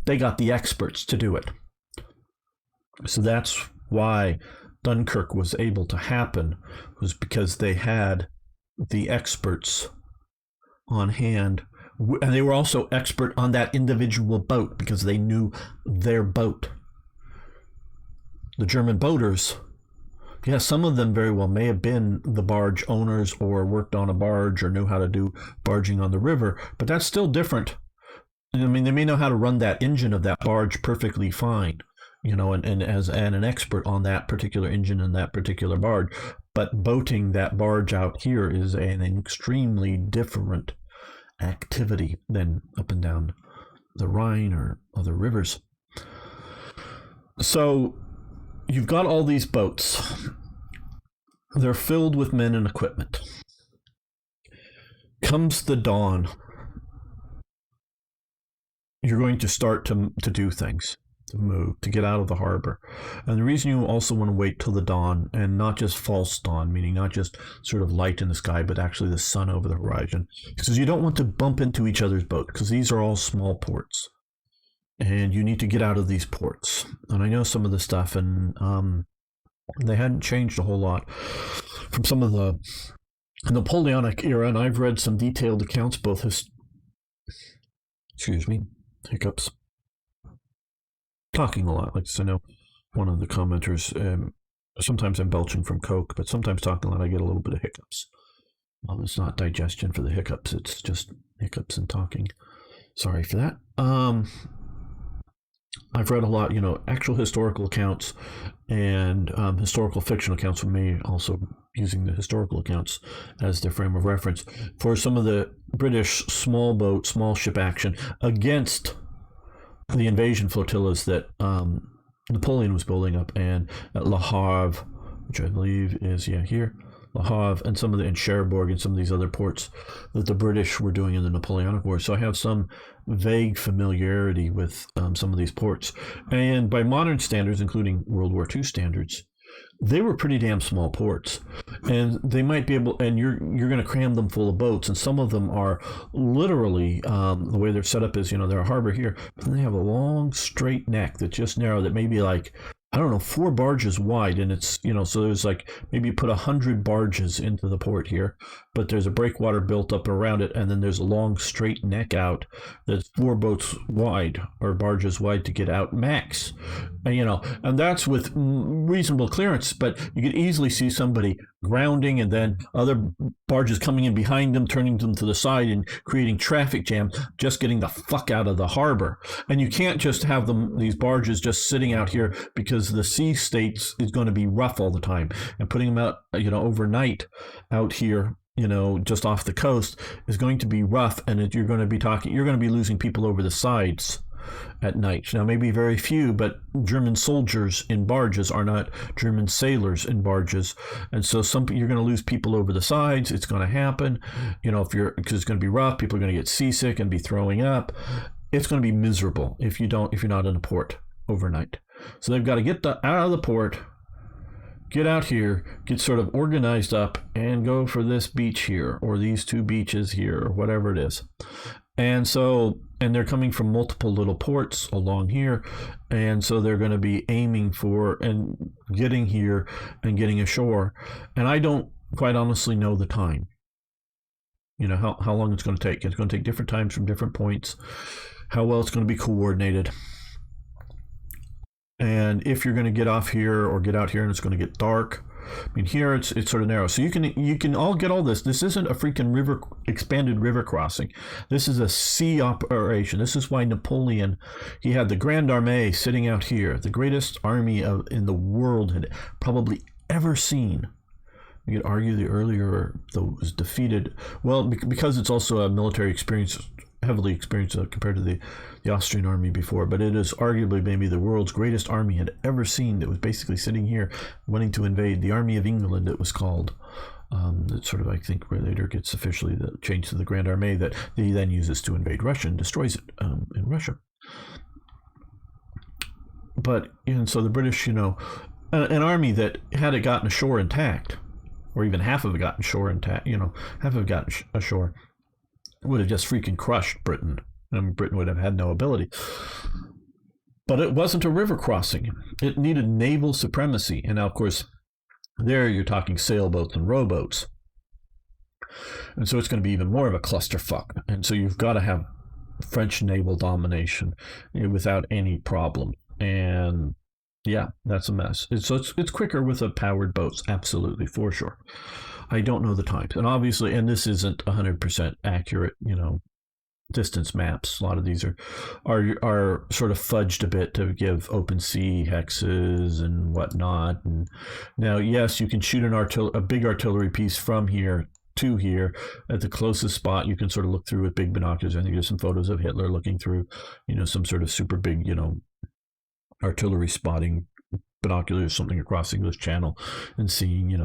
they got the experts to do it. So that's why Dunkirk was able to happen, was because they had the experts on hand, and they were also expert on that individual boat because they knew their boat. The German boaters, yeah, some of them very well may have been the barge owners or worked on a barge or knew how to do barging on the river, but that's still different. I mean, they may know how to run that engine of that barge perfectly fine, you know, and as an expert on that particular engine and that particular barge, but boating that barge out here is an extremely different activity than up and down the Rhine or other rivers. So you've got all these boats. They're filled with men and equipment. Comes the dawn. You're going to start to do things, to move, to get out of the harbor. And the reason you also want to wait till the dawn, and not just false dawn, meaning not just sort of light in the sky, but actually the sun over the horizon, because you don't want to bump into each other's boat, because these are all small ports. And you need to get out of these ports. And I know some of the stuff, and they hadn't changed a whole lot from some of the Napoleonic era, and I've read some detailed accounts, both hiccups. Talking a lot, like I know one of the commenters, sometimes I'm belching from Coke, but sometimes talking a lot I get a little bit of hiccups. It's not digestion for the hiccups, it's just hiccups and talking. Sorry for that. I've read a lot, actual historical accounts and historical fiction accounts, from me also using the historical accounts as their frame of reference for some of the British small boat, small ship action against the invasion flotillas that Napoleon was building up, and at Le Havre, which I believe is here, Le Havre, and some of in Cherbourg and some of these other ports that the British were doing in the Napoleonic War. So I have some vague familiarity with some of these ports, and by modern standards, including World War II standards, they were pretty damn small ports, and they might be able, and you're going to cram them full of boats, and some of them are literally the way they're set up is, they're a harbor here, but then they have a long straight neck that's just narrow, that may be like, I don't know, 4 barges wide, and it's, so there's like, maybe you put 100 barges into the port here, but there's a breakwater built up around it, and then there's a long straight neck out that's 4 boats wide, or barges wide to get out max, and that's with reasonable clearance, but you could easily see somebody grounding and then other barges coming in behind them, turning them to the side and creating traffic jam, just getting the fuck out of the harbor. And you can't just have these barges just sitting out here, because the sea states is going to be rough all the time, and putting them out, overnight out here, just off the coast is going to be rough, and you're going to be losing people over the sides at night. Now, maybe very few, but German soldiers in barges are not German sailors in barges, and so you're going to lose people over the sides. It's going to happen, because it's going to be rough. People are going to get seasick and be throwing up. It's going to be miserable if you're not in a port overnight. So they've got to get out of the port, get out here, get sort of organized up, and go for this beach here, or these 2 beaches here, or whatever it is. And they're coming from multiple little ports along here, and so they're going to be aiming for and getting here and getting ashore. And I don't quite honestly know the time, how long it's going to take. It's going to take different times from different points, how well it's going to be coordinated. And if you're going to get off here or get out here and it's going to get dark, I mean, here it's sort of narrow. So you can all get all this. This isn't a freaking expanded river crossing. This is a sea operation. This is why Napoleon, he had the Grande Armée sitting out here, the greatest army in the world had probably ever seen. You could argue the earlier that was defeated, well, because it's also a military experience, heavily experienced compared to the Austrian army before, but it is arguably maybe the world's greatest army had ever seen, that was basically sitting here wanting to invade, the Army of England it was called. That sort of, I think, where later gets officially changed to the Grand Armée that he then uses to invade Russia and destroys it in Russia. But and so the British, an army that had it gotten ashore intact, or even half of it gotten ashore intact, half of it gotten ashore, would have just freaking crushed Britain, and Britain would have had no ability. But it wasn't a river crossing. It needed naval supremacy. And now, of course, there you're talking sailboats and rowboats. And so it's going to be even more of a clusterfuck. And so you've got to have French naval domination without any problem. And yeah, that's a mess. It's quicker with powered boats, absolutely, for sure. I don't know the times. And obviously, and this isn't 100% accurate, distance maps. A lot of these are sort of fudged a bit to give open sea hexes and whatnot. And now, yes, you can shoot a big artillery piece from here to here at the closest spot. You can sort of look through with big binoculars. I think there's some photos of Hitler looking through, some sort of super big, artillery spotting binoculars, something across the English Channel, and seeing,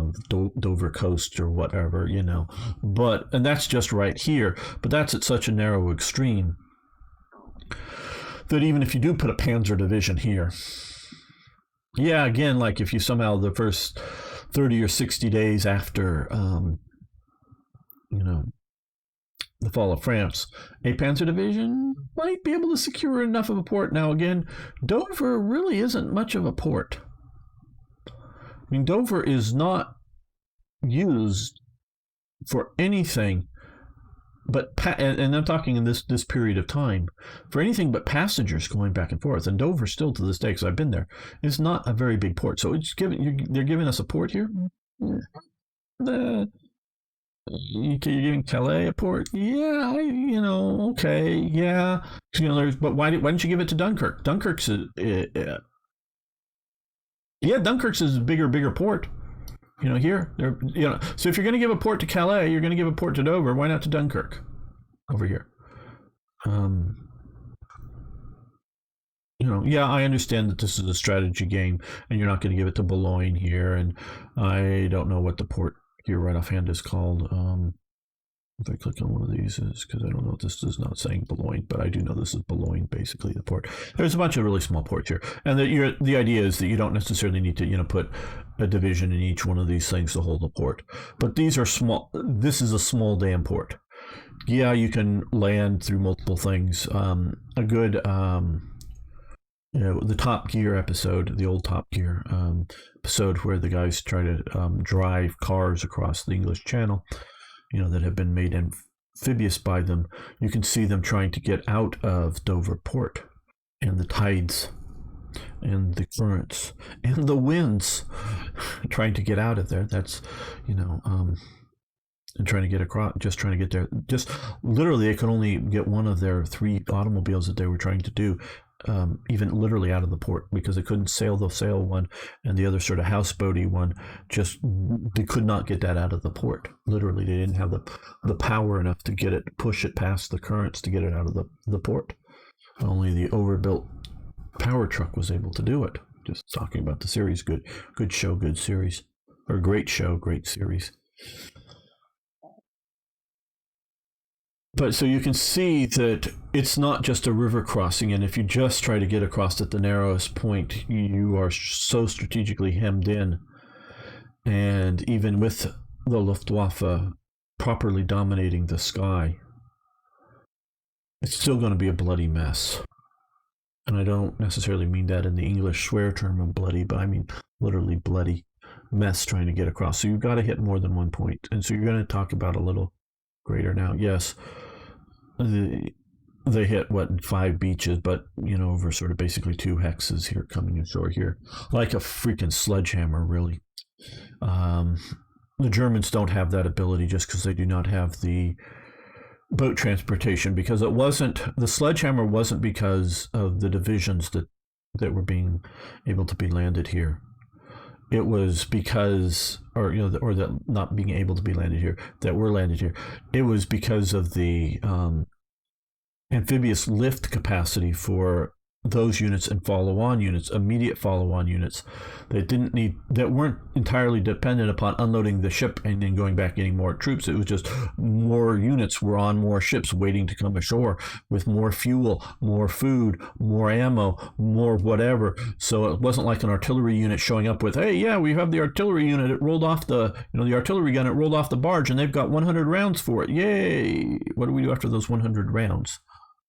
Dover coast or whatever, and that's just right here. But that's at such a narrow extreme that even if you do put a Panzer division here, yeah, again, like if you somehow the first 30 or 60 days after, the fall of France, a Panzer division might be able to secure enough of a port. Now, again, Dover really isn't much of a port. I mean, Dover is not used for anything but, and I'm talking in this period of time, for anything but passengers going back and forth. And Dover still to this day, because I've been there, is not a very big port. So they're giving us a port here? You're giving Calais a port? Yeah, okay, yeah. But why didn't you give it to Dunkirk? Dunkirk's Dunkirk's is a bigger port. Here, so if you're going to give a port to Calais, you're going to give a port to Dover. Why not to Dunkirk over here? Yeah, I understand that this is a strategy game, and you're not going to give it to Boulogne here, and I don't know what the port here right offhand is called. If I click on one of these, is because I don't know, this is not saying Boulogne, but I do know this is Boulogne, basically the port. There's a bunch of really small ports here, and the idea is that you don't necessarily need to put a division in each one of these things to hold a port. But these are small. This is a small damn port. Yeah, you can land through multiple things. A good the Top Gear episode, the old Top Gear episode where the guys try to drive cars across the English Channel, that have been made amphibious by them. You can see them trying to get out of Dover Port, and the tides and the currents and the winds trying to get out of there. That's, and trying to get across, just trying to get there. Just literally, they could only get one of their 3 automobiles that they were trying to do, even literally out of the port, because they couldn't sail the sail one, and the other sort of houseboaty one, they could not get that out of the port. Literally, they didn't have the power enough to push it past the currents to get it out of the port. Only the overbuilt power truck was able to do it. Just talking about the series, good show, good series, or great show, great series. But so you can see that it's not just a river crossing, and if you just try to get across at the narrowest point, you are so strategically hemmed in. And even with the Luftwaffe properly dominating the sky, it's still going to be a bloody mess. And I don't necessarily mean that in the English swear term of bloody, but I mean literally bloody mess trying to get across. So you've got to hit more than one point. And so you're going to talk about a little greater now. Yes, they hit 5 beaches, but over sort of basically 2 hexes here coming ashore here, like a freaking sledgehammer, really. The Germans don't have that ability just because they do not have the boat transportation, because the sledgehammer wasn't because of the divisions that were being able to be landed here. It was because, or that not being able to be landed here, that were landed here. It was because of the amphibious lift capacity for those units and follow-on units, immediate follow-on units that weren't entirely dependent upon unloading the ship and then going back getting more troops. It was just more units were on more ships waiting to come ashore with more fuel, more food, more ammo, more whatever. So it wasn't like an artillery unit showing up with, hey, yeah, we have the artillery unit. It rolled off the artillery gun. It rolled off the barge, and they've got 100 rounds for it. Yay! What do we do after those 100 rounds?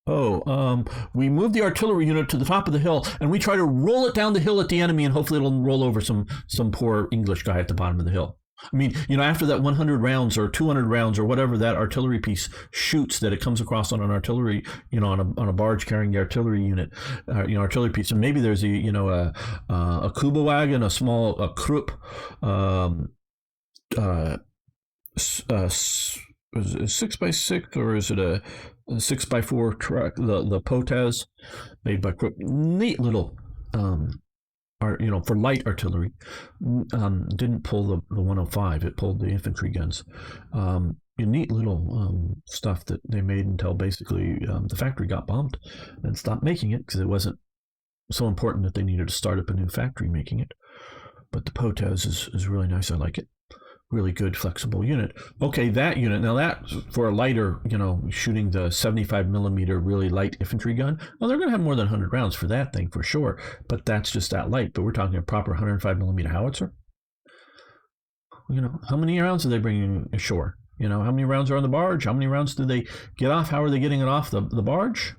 We move the artillery unit to the top of the hill, and we try to roll it down the hill at the enemy, and hopefully it'll roll over some poor English guy at the bottom of the hill. I mean, after that 100 rounds or 200 rounds or whatever that artillery piece shoots, that it comes across on an artillery, on a barge carrying the artillery unit, artillery piece, and maybe there's a Kuba wagon, a Krupp, is it a 6x6 or is it a 6x4 truck? The Potez, made by Krupp, neat little, for light artillery. Didn't pull the 105; it pulled the infantry guns. Neat little stuff that they made until basically the factory got bombed and stopped making it because it wasn't so important that they needed to start up a new factory making it. But the Potez is really nice. I like it. Really good flexible unit. Okay, that unit, now that for a lighter, shooting the 75 millimeter really light infantry gun, well, they're going to have more than 100 rounds for that thing for sure, but that's just that light. But we're talking a proper 105 millimeter howitzer. How many rounds are they bringing ashore? How many rounds are on the barge? How many rounds do they get off? How are they getting it off the barge?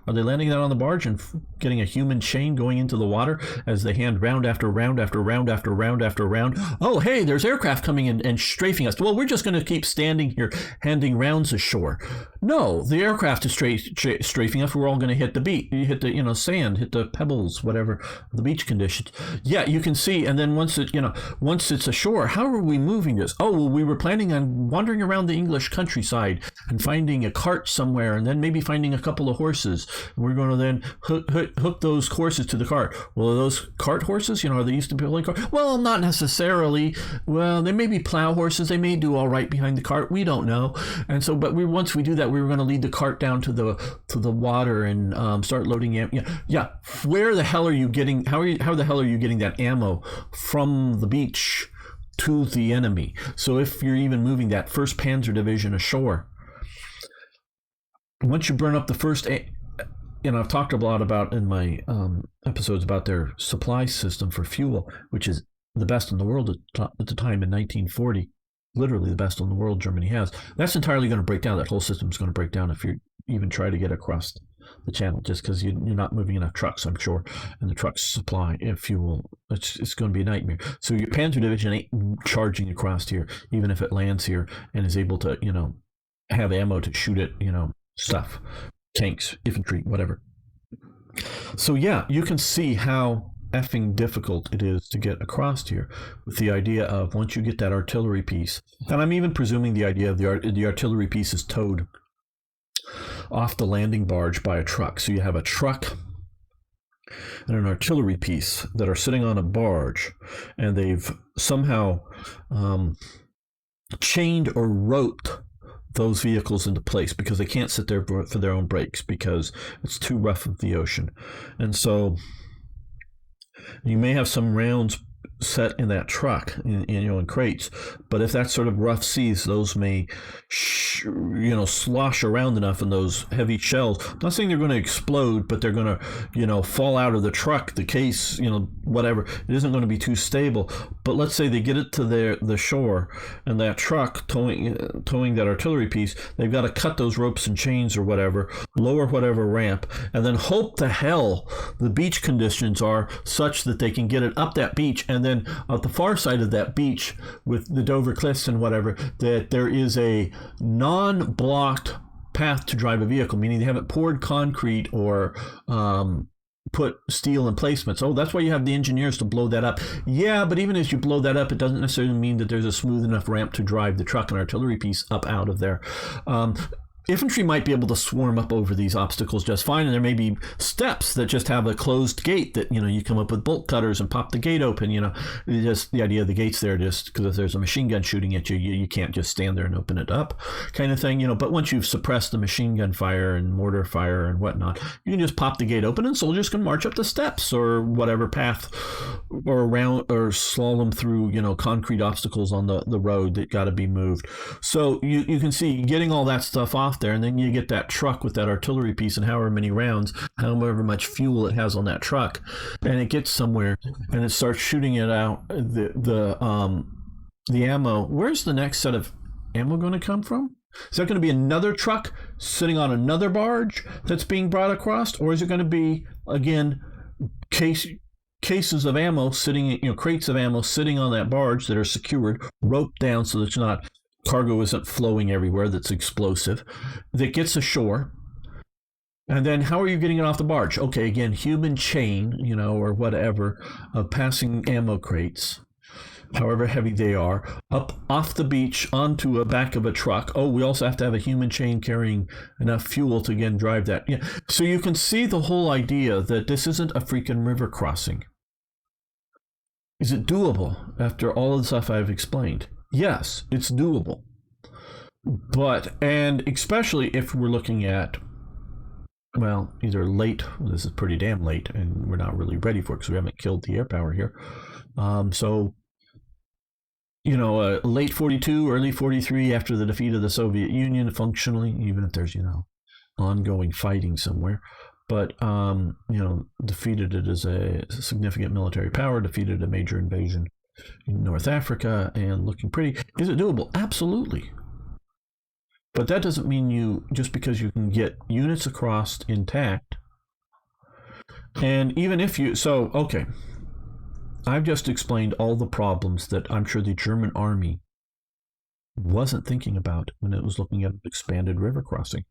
Are they landing that on the barge and getting a human chain going into the water as they hand round after round after round after round after round? Oh, hey, there's aircraft coming in and strafing us. Well, we're just going to keep standing here handing rounds ashore. No, the aircraft is strafing us. We're all going to hit the beach, hit the sand, hit the pebbles, whatever the beach conditions. Yeah, you can see. And then once it's ashore, how are we moving this? Oh, well, we were planning on wandering around the English countryside and finding a cart somewhere, and then maybe finding a couple of horses. We're going to then hook those horses to the cart. Well, are those cart horses? Are they used to be pulling cart? Well, not necessarily. Well, they may be plow horses. They may do all right behind the cart. We don't know. And so, but once we do that, we were going to lead the cart down to the water and start loading. Yeah. Where the hell are you getting? How the hell are you getting that ammo from the beach to the enemy? So if you're even moving that 1st Panzer Division ashore, once you burn up the first. I've talked a lot about in my episodes about their supply system for fuel, which is the best in the world at the time in 1940, literally the best in the world Germany has. That's entirely going to break down. That whole system is going to break down if you even try to get across the channel, just because you're not moving enough trucks, I'm sure, and the trucks supply fuel. It's going to be a nightmare. So your Panzer Division ain't charging across here, even if it lands here and is able to, have ammo to shoot at, stuff. Tanks, infantry, whatever. So yeah, you can see how effing difficult it is to get across here with the idea of once you get that artillery piece, and I'm even presuming the idea of the artillery piece is towed off the landing barge by a truck. So you have a truck and an artillery piece that are sitting on a barge, and they've somehow chained or roped those vehicles into place because they can't sit there for their own brakes because it's too rough of the ocean. And so you may have some rounds set in that truck in crates, but if that's sort of rough seas, those may slosh around enough in those heavy shells. I'm not saying they're going to explode, but they're going to fall out of the truck, the case, whatever. It isn't going to be too stable. But let's say they get it to the shore, and that truck towing that artillery piece, they've got to cut those ropes and chains or whatever, lower whatever ramp, and then hope to hell the beach conditions are such that they can get it up that beach, and then at the far side of that beach with the Dover Cliffs and whatever, that there is a non-blocked path to drive a vehicle, meaning they haven't poured concrete or put steel emplacements. Oh, that's why you have the engineers to blow that up. Yeah, but even as you blow that up, it doesn't necessarily mean that there's a smooth enough ramp to drive the truck and artillery piece up out of there. infantry might be able to swarm up over these obstacles just fine, and there may be steps that just have a closed gate that, you know, you come up with bolt cutters and pop the gate open. You know, just the idea of the gates there, just because if there's a machine gun shooting at you, you can't just stand there and open it up, kind of thing. You know, but once you've suppressed the machine gun fire and mortar fire and whatnot, you can just pop the gate open and soldiers can march up the steps or whatever path, or around, or slalom through, you know, concrete obstacles on the road that got to be moved. So you can see getting all that stuff off there, and then you get that truck with that artillery piece and however many rounds, however much fuel it has on that truck, and it gets somewhere and it starts shooting it out. The ammo. Where's the next set of ammo going to come from? Is that going to be another truck sitting on another barge that's being brought across, or is it going to be, again, cases of ammo sitting, you know, crates of ammo sitting on that barge that are secured, roped down so that it's not, cargo isn't flowing everywhere that's explosive, that gets ashore? And then how are you getting it off the barge? Okay, again, human chain, you know, or whatever, of passing ammo crates, however heavy they are, up off the beach onto a back of a truck. Oh, we also have to have a human chain carrying enough fuel to, again, drive that. Yeah. So you can see the whole idea that this isn't a freaking river crossing. Is it doable after all of the stuff I've explained? Yes, it's doable. But, and especially if we're looking at, well, either late, well, this is pretty damn late, and we're not really ready for it because we haven't killed the air power here. So, you know, late 42, early 43, after the defeat of the Soviet Union, functionally, even if there's, you know, ongoing fighting somewhere. But, you know, defeated it as a significant military power, defeated a major invasion in North Africa, and looking pretty. Is it doable? Absolutely. But that doesn't mean you, just because you can get units across intact, and even if you, so, okay, I've just explained all the problems that I'm sure the German army wasn't thinking about when it was looking at expanded river crossing.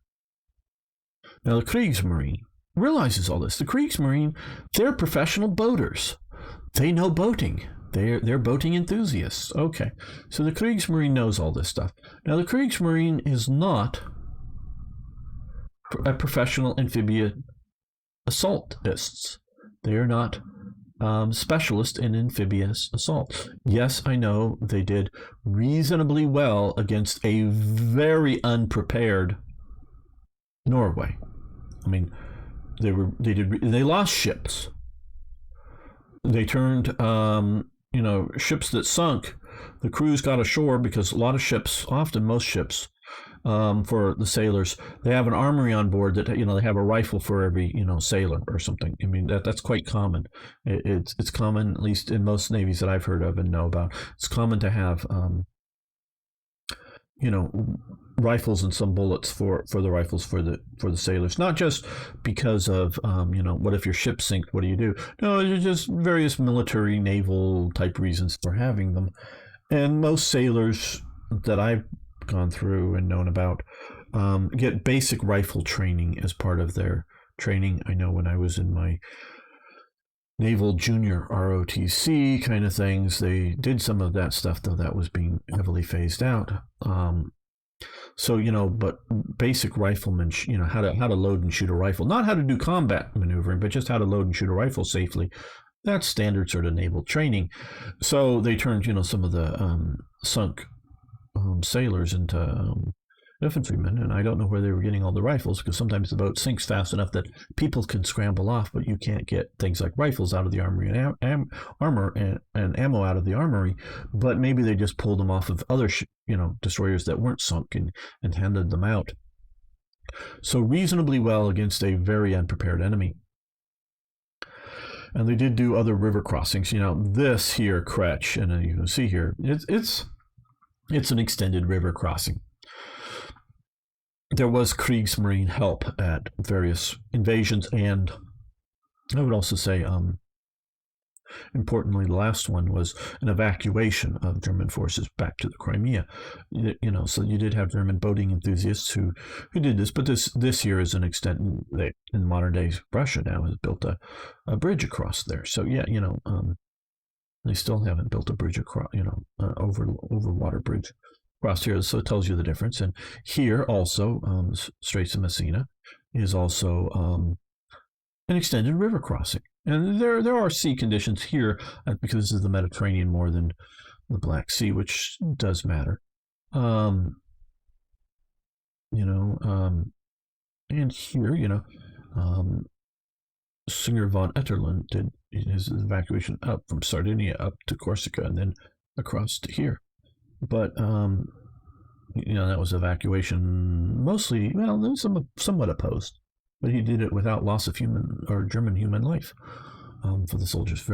Now, the Kriegsmarine realizes all this. The Kriegsmarine, they're professional boaters. They know boating. They're boating enthusiasts. Okay, so the Kriegsmarine knows all this stuff. Now, the Kriegsmarine is not a professional amphibian assaultists. They are not specialists in amphibious assault. Yes, I know they did reasonably well against a very unprepared Norway. I mean, they lost ships. They turned, you know, ships that sunk. The crews got ashore because a lot of ships, often most ships, for the sailors, they have an armory on board that, you know, they have a rifle for every, you know, sailor or something. I mean, that's quite common. It's common, at least in most navies that I've heard of and know about. It's common to have, you know, rifles and some bullets for the rifles for the sailors. Not just because of, you know, what if your ship sinks? What do you do? No, there's just various military, naval type reasons for having them. And most sailors that I've gone through and known about get basic rifle training as part of their training. I know when I was in my naval junior ROTC kind of things, they did some of that stuff, though that was being heavily phased out. So, you know, but basic riflemen, you know, how to load and shoot a rifle, not how to do combat maneuvering, but just how to load and shoot a rifle safely. That's standard sort of naval training. So they turned, you know, some of the sunk sailors into infantrymen, and I don't know where they were getting all the rifles, because sometimes the boat sinks fast enough that people can scramble off, but you can't get things like rifles out of the armory and armor and ammo out of the armory. But maybe they just pulled them off of other you know, destroyers that weren't sunk and handed them out. So reasonably well against a very unprepared enemy. And they did do other river crossings. You know, this here, Kretsch, and you can see here, it's an extended river crossing. There was Kriegsmarine help at various invasions, and I would also say, importantly, the last one was an evacuation of German forces back to the Crimea. You know, so you did have German boating enthusiasts who did this, but this here is an extent in modern day Russia now has built a bridge across there. So yeah, you know, they still haven't built a bridge across, you know, over water bridge across here, so it tells you the difference. And here also, Straits of Messina is also an extended river crossing. And there are sea conditions here because this is the Mediterranean more than the Black Sea, which does matter. And here, Singer von Etterlund did his evacuation up from Sardinia up to Corsica and then across to here. But that was evacuation mostly. Well, there was somewhat opposed, but he did it without loss of human or German human life for the soldiers.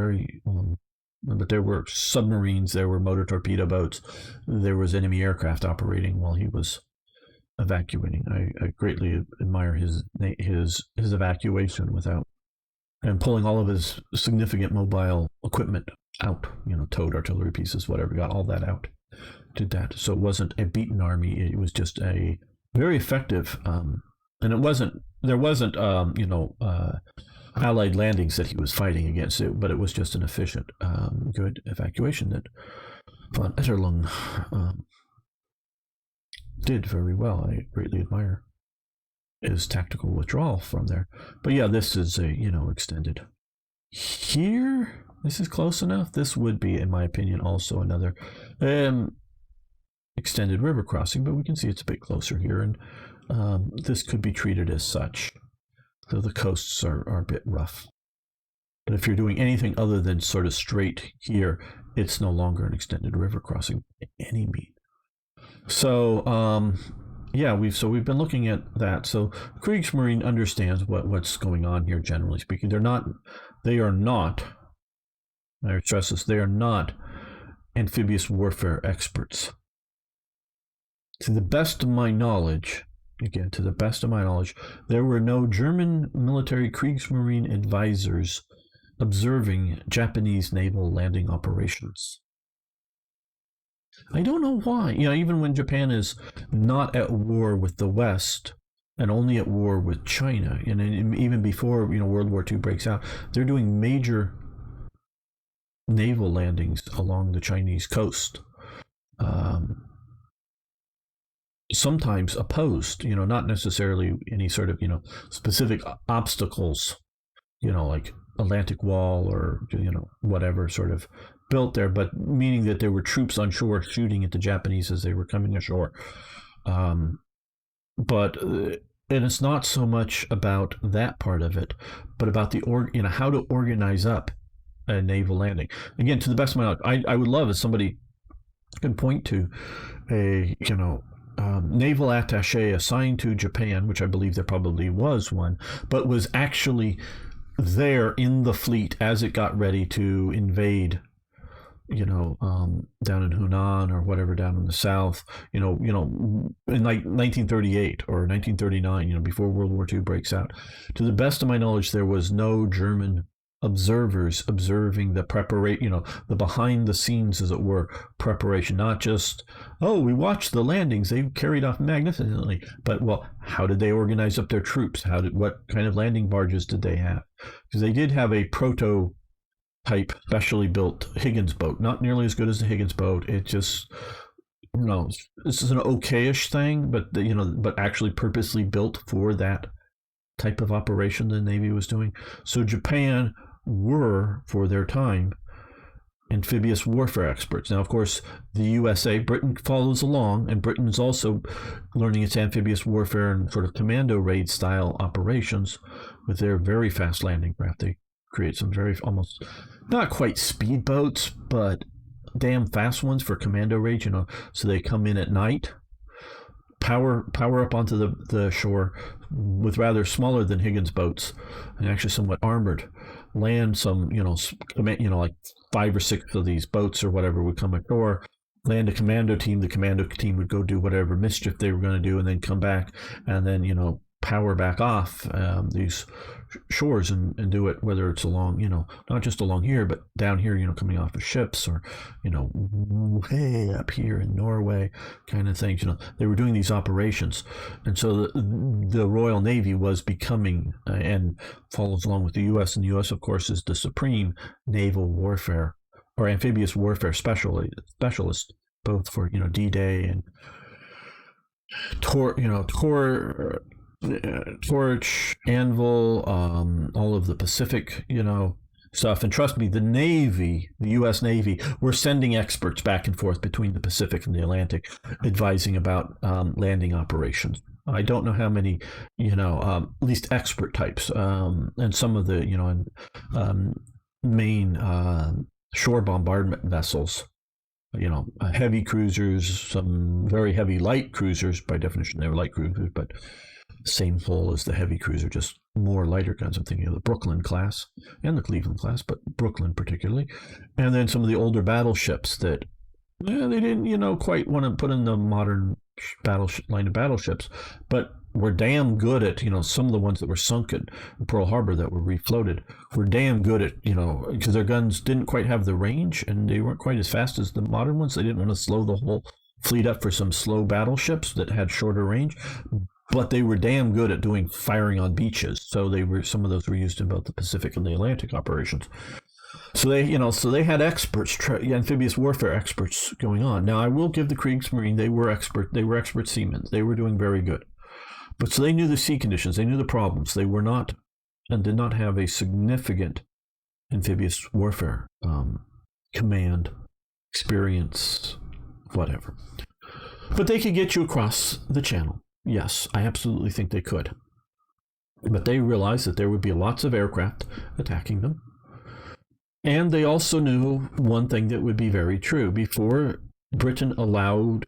But there were submarines, there were motor torpedo boats, there was enemy aircraft operating while he was evacuating. I greatly admire his evacuation and pulling all of his significant mobile equipment out. Towed artillery pieces, whatever, got all that out. Did that. So it wasn't a beaten army. It was just a very effective. And there wasn't Allied landings that he was fighting against it, but it was just an efficient, good evacuation that von Etterlund did very well. I greatly admire his tactical withdrawal from there. But yeah, this is a extended. Here, this is close enough. This would be, in my opinion, also another extended river crossing, but we can see it's a bit closer here, and this could be treated as such, though the coasts are a bit rough. But if you're doing anything other than sort of straight here, it's no longer an extended river crossing by any means. So we've been looking at that. So Kriegsmarine understands what's going on here, generally speaking. They are not, I stress this, they are not amphibious warfare experts. To the best of my knowledge, there were no German military Kriegsmarine advisors observing Japanese naval landing operations. I don't know why. Even when Japan is not at war with the West and only at war with China, and even before World War II breaks out, they're doing major naval landings along the Chinese coast. Sometimes opposed, not necessarily any sort of specific obstacles, like Atlantic Wall or whatever sort of built there, but meaning that there were troops on shore shooting at the Japanese as they were coming ashore. And it's not so much about that part of it, but about how to organize up a naval landing. Again, to the best of my knowledge, I would love if somebody could point to a naval attaché assigned to Japan, which I believe there probably was one, but was actually there in the fleet as it got ready to invade, down in Hunan or whatever down in the south, in like 1938 or 1939, before World War II breaks out. To the best of my knowledge, there was no German observers observing the preparation, the behind the scenes, as it were, preparation, not just, we watched the landings, they carried off magnificently, but how did they organize up their troops? What kind of landing barges did they have? Because they did have a prototype specially built Higgins boat, not nearly as good as the Higgins boat. It just, this is an okayish thing, but actually purposely built for that type of operation the Navy was doing. So Japan were, for their time, amphibious warfare experts. Now, of course, the USA, Britain follows along, and Britain is also learning its amphibious warfare and sort of commando raid style operations with their very fast landing craft. They create some very, almost not quite speedboats, but damn fast ones for commando raids, so they come in at night, power up onto the shore with rather smaller than Higgins boats, and actually somewhat armored, land some, like 5 or 6 of these boats or whatever would come ashore, land a commando team. The commando team would go do whatever mischief they were going to do, and then come back, and then power back off these shores and do it, whether it's along, not just along here, but down here, coming off of ships, or, way up here in Norway, kind of things. They were doing these operations. And so the Royal Navy was becoming, and follows along with the U.S., and the U.S., of course, is the supreme naval warfare or amphibious warfare specialist both for D-Day and Torch, Anvil, all of the Pacific, stuff. And trust me, the U.S. Navy, we're sending experts back and forth between the Pacific and the Atlantic, advising about landing operations. I don't know how many, at least expert types, and some of the, main shore bombardment vessels, heavy cruisers, some very heavy light cruisers. By definition, they were light cruisers, but same hull as the heavy cruiser, just more lighter guns. I'm thinking of the Brooklyn class and the Cleveland class, but Brooklyn particularly. And then some of the older battleships that they didn't, quite want to put in the modern line of battleships, but were damn good at, some of the ones that were sunk at Pearl Harbor that were refloated were damn good at, because their guns didn't quite have the range and they weren't quite as fast as the modern ones. They didn't want to slow the whole fleet up for some slow battleships that had shorter range. But they were damn good at doing firing on beaches. So some of those were used in both the Pacific and the Atlantic operations. So they had experts, amphibious warfare experts going on. Now I will give the Kriegsmarine, they were expert seamen. They were doing very good. But so they knew the sea conditions, they knew the problems. They were not and did not have a significant amphibious warfare command, experience, whatever. But they could get you across the channel. Yes, I absolutely think they could. But they realized that there would be lots of aircraft attacking them. And they also knew one thing that would be very true. Before Britain allowed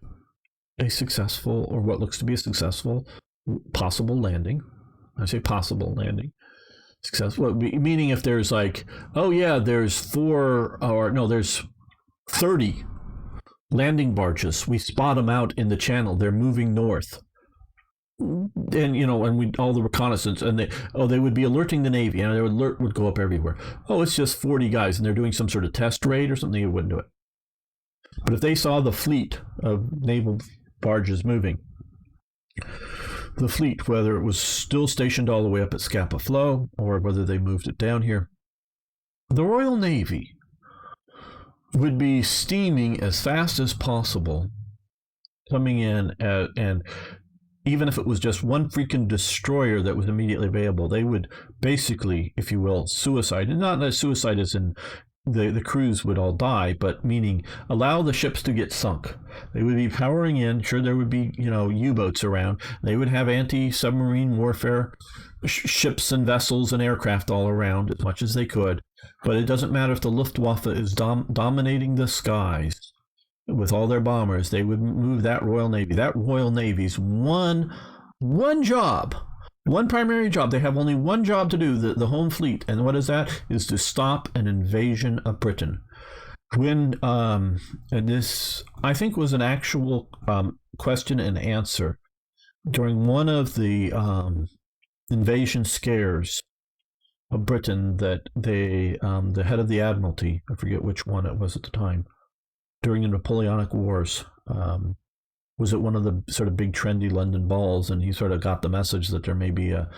a successful, or what looks to be a successful, possible landing, I say possible landing, successful, meaning if there's there's 30 landing barges, we spot them out in the channel, they're moving north. And all the reconnaissance, and they would be alerting the Navy, and their alert would go up everywhere. Oh, it's just 40 guys, and they're doing some sort of test raid or something. You wouldn't do it. But if they saw the fleet of naval barges moving, the fleet, whether it was still stationed all the way up at Scapa Flow or whether they moved it down here, the Royal Navy would be steaming as fast as possible, coming in and even if it was just one freaking destroyer that was immediately available, they would basically, if you will, suicide. And not that suicide as in the crews would all die, but meaning allow the ships to get sunk. They would be powering in. Sure, there would be, U-boats around. They would have anti-submarine warfare ships and vessels and aircraft all around as much as they could. But it doesn't matter if the Luftwaffe is dominating the skies. With all their bombers, they would move that Royal Navy. That Royal Navy's one job, one primary job. They have only one job to do, the home fleet. And what is that? Is to stop an invasion of Britain. When, and this, I think, was an actual question and answer during one of the invasion scares of Britain that the head of the Admiralty, I forget which one it was at the time, during the Napoleonic Wars, was at one of the sort of big trendy London balls, and he sort of got the message that there may be an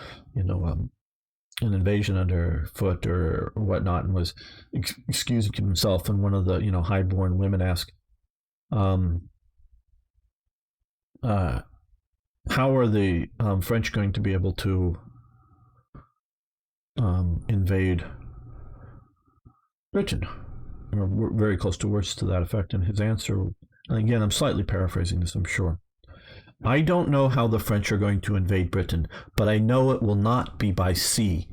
invasion underfoot or whatnot, and was excusing himself. And one of the highborn women asked, "How are the French going to be able to invade Britain?" Or very close to words to that effect. And his answer, and again, I'm slightly paraphrasing this, I'm sure. "I don't know how the French are going to invade Britain, but I know it will not be by sea."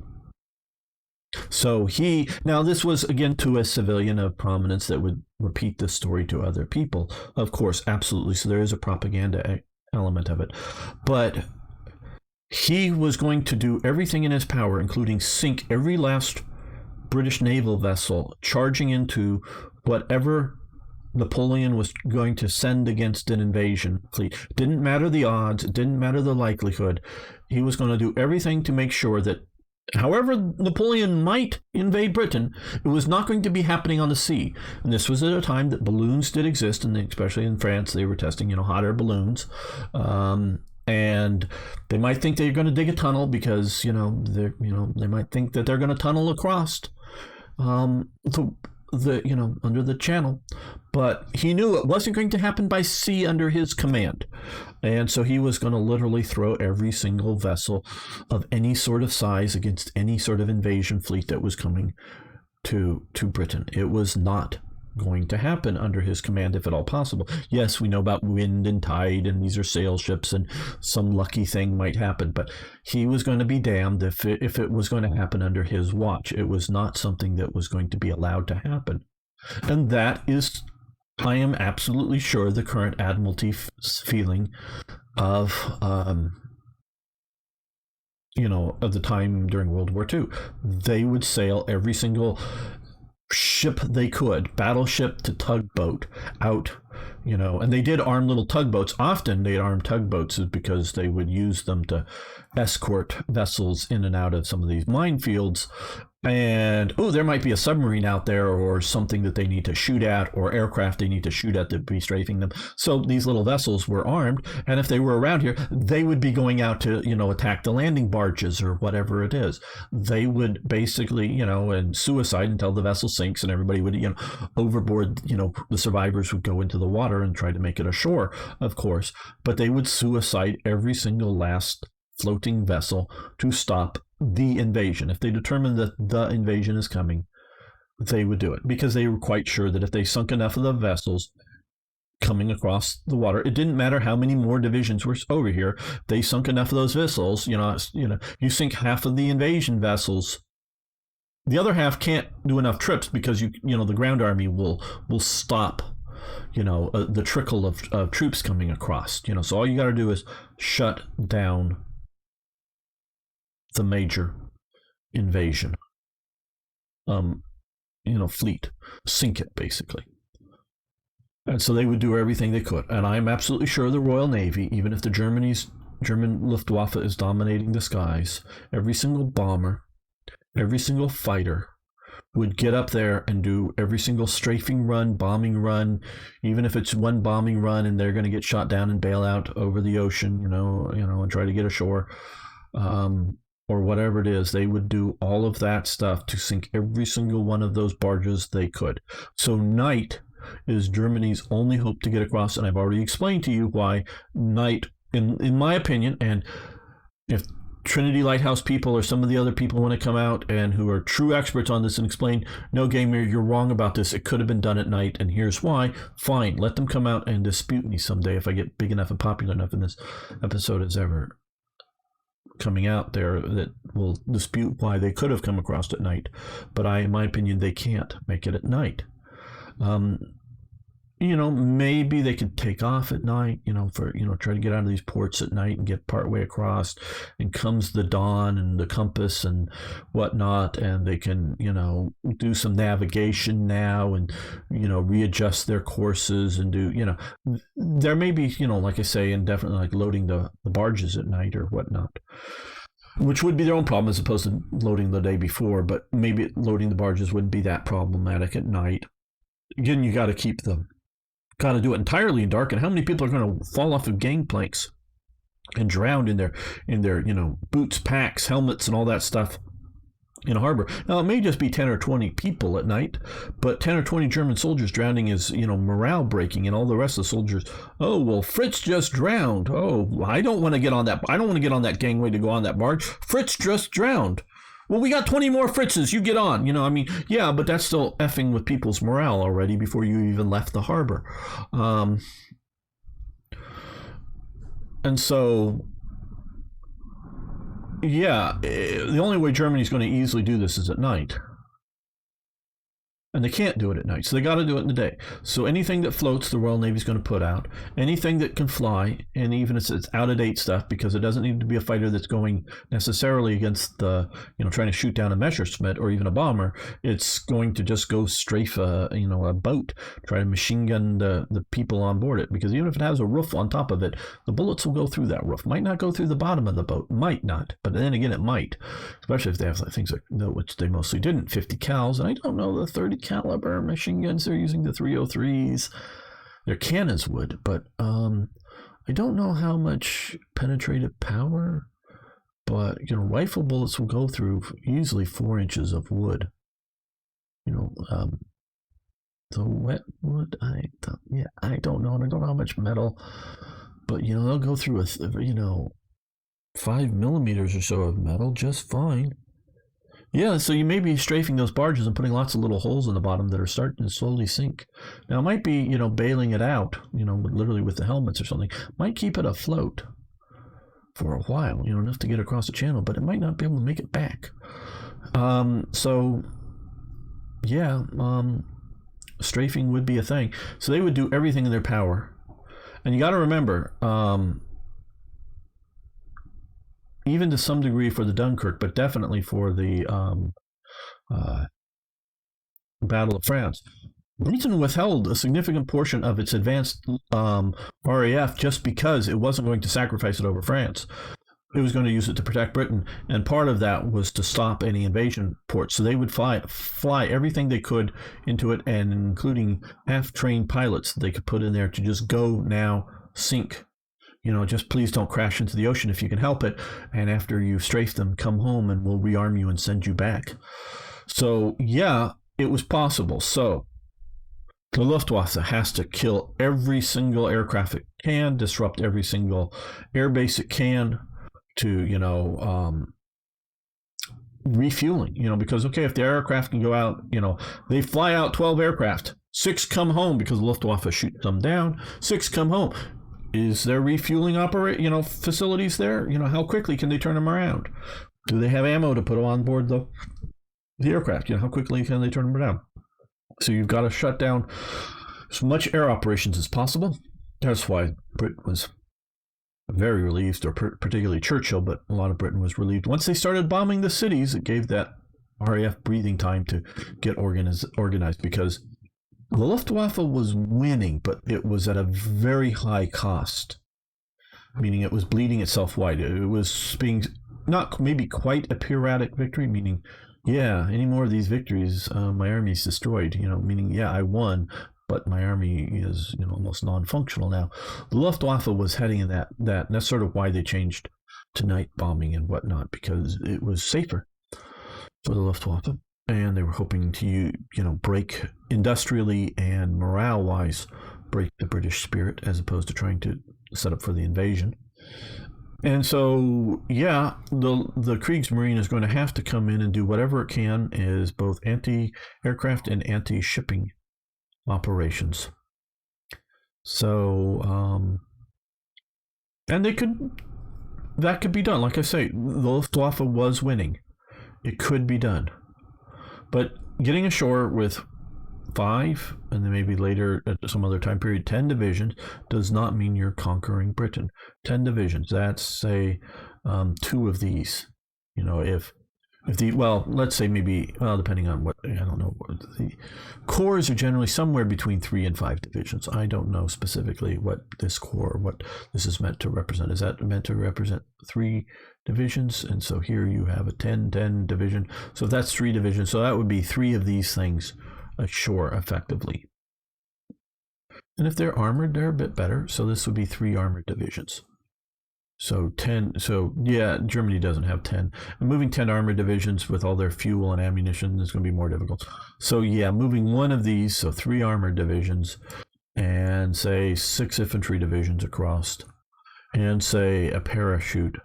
So now this was, again, to a civilian of prominence that would repeat this story to other people. Of course, absolutely. So there is a propaganda element of it. But he was going to do everything in his power, including sink every last British naval vessel charging into whatever Napoleon was going to send against an invasion fleet. It didn't matter the odds, it didn't matter the likelihood. He was going to do everything to make sure that however Napoleon might invade Britain, it was not going to be happening on the sea. And this was at a time that balloons did exist, and especially in France, they were testing, hot air balloons. And they might think they're going to dig a tunnel because, they might think that they're going to tunnel across. under the channel, but he knew it wasn't going to happen by sea under his command. And so he was going to literally throw every single vessel of any sort of size against any sort of invasion fleet that was coming to Britain. It was not going to happen under his command, if at all possible. Yes, we know about wind and tide, and these are sail ships, and some lucky thing might happen, but he was going to be damned if it was going to happen under his watch. It was not something that was going to be allowed to happen. And that is, I am absolutely sure, the current Admiralty feeling of of the time during World War II. They would sail every single ship they could, battleship to tugboat, out, and they did arm little tugboats. Often they'd arm tugboats because they would use them to escort vessels in and out of some of these minefields. And there might be a submarine out there or something that they need to shoot at, or aircraft they need to shoot at that be strafing them. So these little vessels were armed, and if they were around here, they would be going out to attack the landing barges or whatever it is. They would basically and suicide until the vessel sinks, and everybody would overboard. The survivors would go into the water and try to make it ashore, of course, but they would suicide every single last floating vessel to stop the invasion. If they determined that the invasion is coming, they would do it, because they were quite sure that if they sunk enough of the vessels coming across the water, it didn't matter how many more divisions were over here, they sunk enough of those vessels. You sink half of the invasion vessels, the other half can't do enough trips, because the ground army will stop the trickle of troops coming across. So all you got to do is shut down the major invasion fleet, sink it basically. And so they would do everything they could. And I'm absolutely sure the Royal Navy, even if the German Luftwaffe is dominating the skies, every single bomber, every single fighter would get up there and do every single strafing run, bombing run, even if it's one bombing run and they're going to get shot down and bail out over the ocean, and try to get ashore, or whatever it is. They would do all of that stuff to sink every single one of those barges they could. So night is Germany's only hope to get across, and I've already explained to you why night, in my opinion, and if Trinity Lighthouse people or some of the other people want to come out and who are true experts on this and explain, no, Gamer, you're wrong about this, it could have been done at night and here's why, fine, let them come out and dispute me someday if I get big enough and popular enough, and this episode is ever coming out there, that will dispute why they could have come across at night. But in my opinion, they can't make it at night. Maybe they could take off at night, try to get out of these ports at night and get partway across, and comes the dawn and the compass and whatnot, and they can, do some navigation now and, readjust their courses and do, there may be, like I say, and definitely like loading the barges at night or whatnot, which would be their own problem as opposed to loading the day before, but maybe loading the barges wouldn't be that problematic at night. Again, you got to do it entirely in dark, and how many people are going to fall off of gangplanks and drown in their boots, packs, helmets, and all that stuff in a harbor? Now, it may just be 10 or 20 people at night, but 10 or 20 German soldiers drowning is, morale breaking, and all the rest of the soldiers, oh, well, Fritz just drowned. Oh, I don't want to get on that gangway to go on that barge. Fritz just drowned. Well, we got 20 more Fritzes. You get on. Yeah, but that's still effing with people's morale already before you even left the harbor. And so, yeah, the only way Germany's going to easily do this is at night. And they can't do it at night, so they got to do it in the day. So anything that floats, the Royal Navy's going to put out. Anything that can fly, and even if it's out-of-date stuff, because it doesn't need to be a fighter that's going necessarily against the, trying to shoot down a Messerschmitt or even a bomber. It's going to just go strafe a boat, try to machine gun the people on board it. Because even if it has a roof on top of it, the bullets will go through that roof. Might not go through the bottom of the boat, might not, but then again, it might, especially if they have things like, which they mostly didn't, 50 cals, and I don't know the 30 caliber machine guns they're using, the 303s. Their cannons would, but I don't know how much penetrative power, but rifle bullets will go through easily 4 inches of wood. the wet wood, I don't know. I don't know how much metal, but they'll go through 5 millimeters or so of metal just fine. Yeah, so you may be strafing those barges and putting lots of little holes in the bottom that are starting to slowly sink. Now, it might be, bailing it out, literally with the helmets or something. Might keep it afloat for a while, enough to get across the channel, but it might not be able to make it back. Strafing would be a thing. So they would do everything in their power. And you got to remember, even to some degree for the Dunkirk, but definitely for the Battle of France, Britain withheld a significant portion of its advanced RAF just because it wasn't going to sacrifice it over France. It was going to use it to protect Britain, and part of that was to stop any invasion ports. So they would fly everything they could into it, and including half-trained pilots that they could put in there to just go now, sink. Just please don't crash into the ocean if you can help it. And after you've strafed them, come home and we'll rearm you and send you back. So, yeah, it was possible. So the Luftwaffe has to kill every single aircraft it can, disrupt every single airbase it can to, refueling, because, okay, if the aircraft can go out, they fly out 12 aircraft, 6 come home because the Luftwaffe shoots them down, 6 come home. Is there refueling facilities there? How quickly can they turn them around? Do they have ammo to put on board the aircraft? How quickly can they turn them around? So you've got to shut down as much air operations as possible. That's why Britain was very relieved, or particularly Churchill, but a lot of Britain was relieved. Once they started bombing the cities, it gave that RAF breathing time to get organized, because the Luftwaffe was winning, but it was at a very high cost, meaning it was bleeding itself wide. It was being not maybe quite a Pyrrhic victory, meaning, any more of these victories, my army's destroyed, meaning, I won, but my army is, almost non-functional now. The Luftwaffe was heading in that, and that's sort of why they changed to night bombing and whatnot, because it was safer for the Luftwaffe. And they were hoping to, break industrially and morale-wise, break the British spirit, as opposed to trying to set up for the invasion. And so, the Kriegsmarine is going to have to come in and do whatever it can as both anti-aircraft and anti-shipping operations. So, and that could be done. Like I say, the Luftwaffe was winning. It could be done. But getting ashore with 5, and then maybe later at some other time period, 10 divisions, does not mean you're conquering Britain. 10 divisions, that's, say, 2 of these. Let's say maybe, depending on what, I don't know, the corps are generally somewhere between 3 and 5 divisions. I don't know specifically what this is meant to represent. Is that meant to represent 3 divisions? And so here you have a 10 division. So if that's 3 divisions, so that would be 3 of these things ashore effectively. And if they're armored, they're a bit better. So this would be 3 armored divisions. So 10, Germany doesn't have 10. And moving 10 armored divisions with all their fuel and ammunition is going to be more difficult. So moving one of these, so 3 armored divisions, and say 6 infantry divisions across, and say a parachute.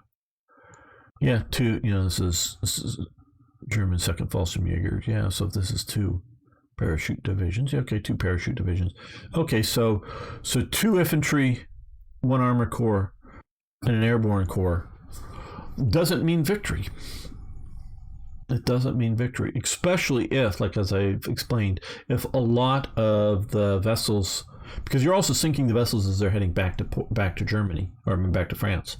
2, this is German 2nd Fallschirmjäger. So if this is 2 parachute divisions, 2 parachute divisions. Okay, so 2 infantry, 1 armored corps, and an airborne corps doesn't mean victory. It doesn't mean victory, especially if, like as I've explained, if a lot of the vessels, because you're also sinking the vessels as they're heading back to Germany, or back to France,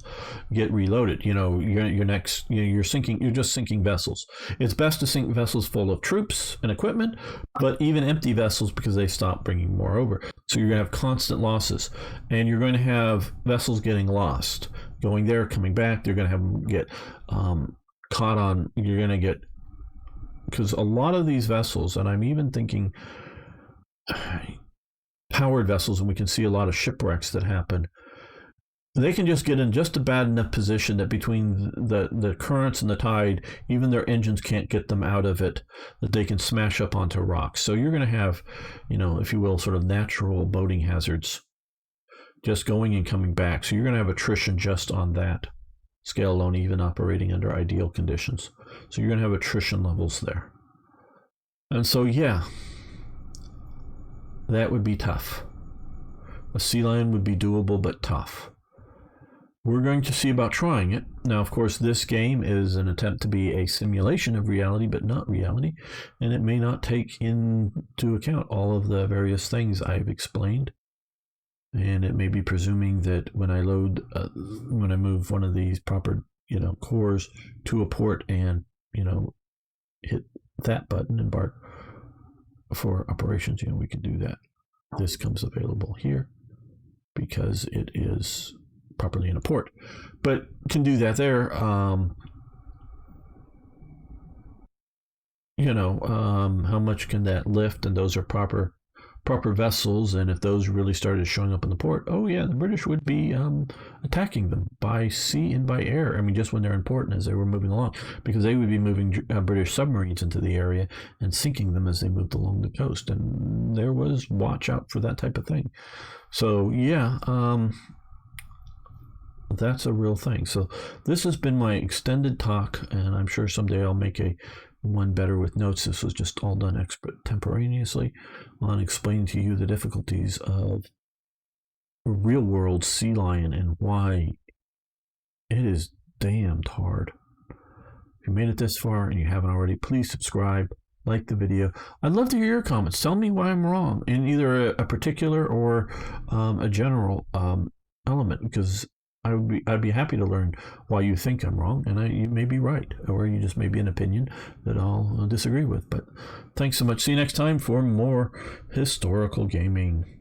get reloaded. You're just sinking vessels. It's best to sink vessels full of troops and equipment, but even empty vessels, because they stop bringing more over. So you're going to have constant losses, and you're going to have vessels getting lost, going there, coming back. They're going to have them get caught on. You're going to get, because a lot of these vessels, and I'm even thinking powered vessels, and we can see a lot of shipwrecks that happen. They can just get in just a bad enough position that between the currents and the tide, even their engines can't get them out of it, that they can smash up onto rocks. So you're going to have, if you will, sort of natural boating hazards just going and coming back. So you're going to have attrition just on that scale alone, even operating under ideal conditions. So you're going to have attrition levels there. And so, yeah, that would be tough. A sea lion would be doable, but tough. We're going to see about trying it. Now, of course, this game is an attempt to be a simulation of reality, but not reality. And it may not take into account all of the various things I've explained. And it may be presuming that when I move one of these proper, cores to a port and, hit that button, embark for operations, we can do that. This comes available here because it is properly in a port, but can do that there. How much can that lift? And those are proper vessels, and if those really started showing up in the port, oh yeah, the British would be attacking them by sea and by air. I mean, just when they're in port and as they were moving along, because they would be moving British submarines into the area and sinking them as they moved along the coast, and there was watch out for that type of thing. So yeah, that's a real thing. So this has been my extended talk, and I'm sure someday I'll make one better with notes. This was just all done extemporaneously on explaining to you the difficulties of a real world sea lion and why it is damned hard. If you made it this far and you haven't already, please subscribe, like the video. I'd love to hear your comments. Tell me why I'm wrong in either a particular or a general element, because I'd be happy to learn why you think I'm wrong, and you may be right, or you just may be an opinion that I'll disagree with. But thanks so much. See you next time for more historical gaming.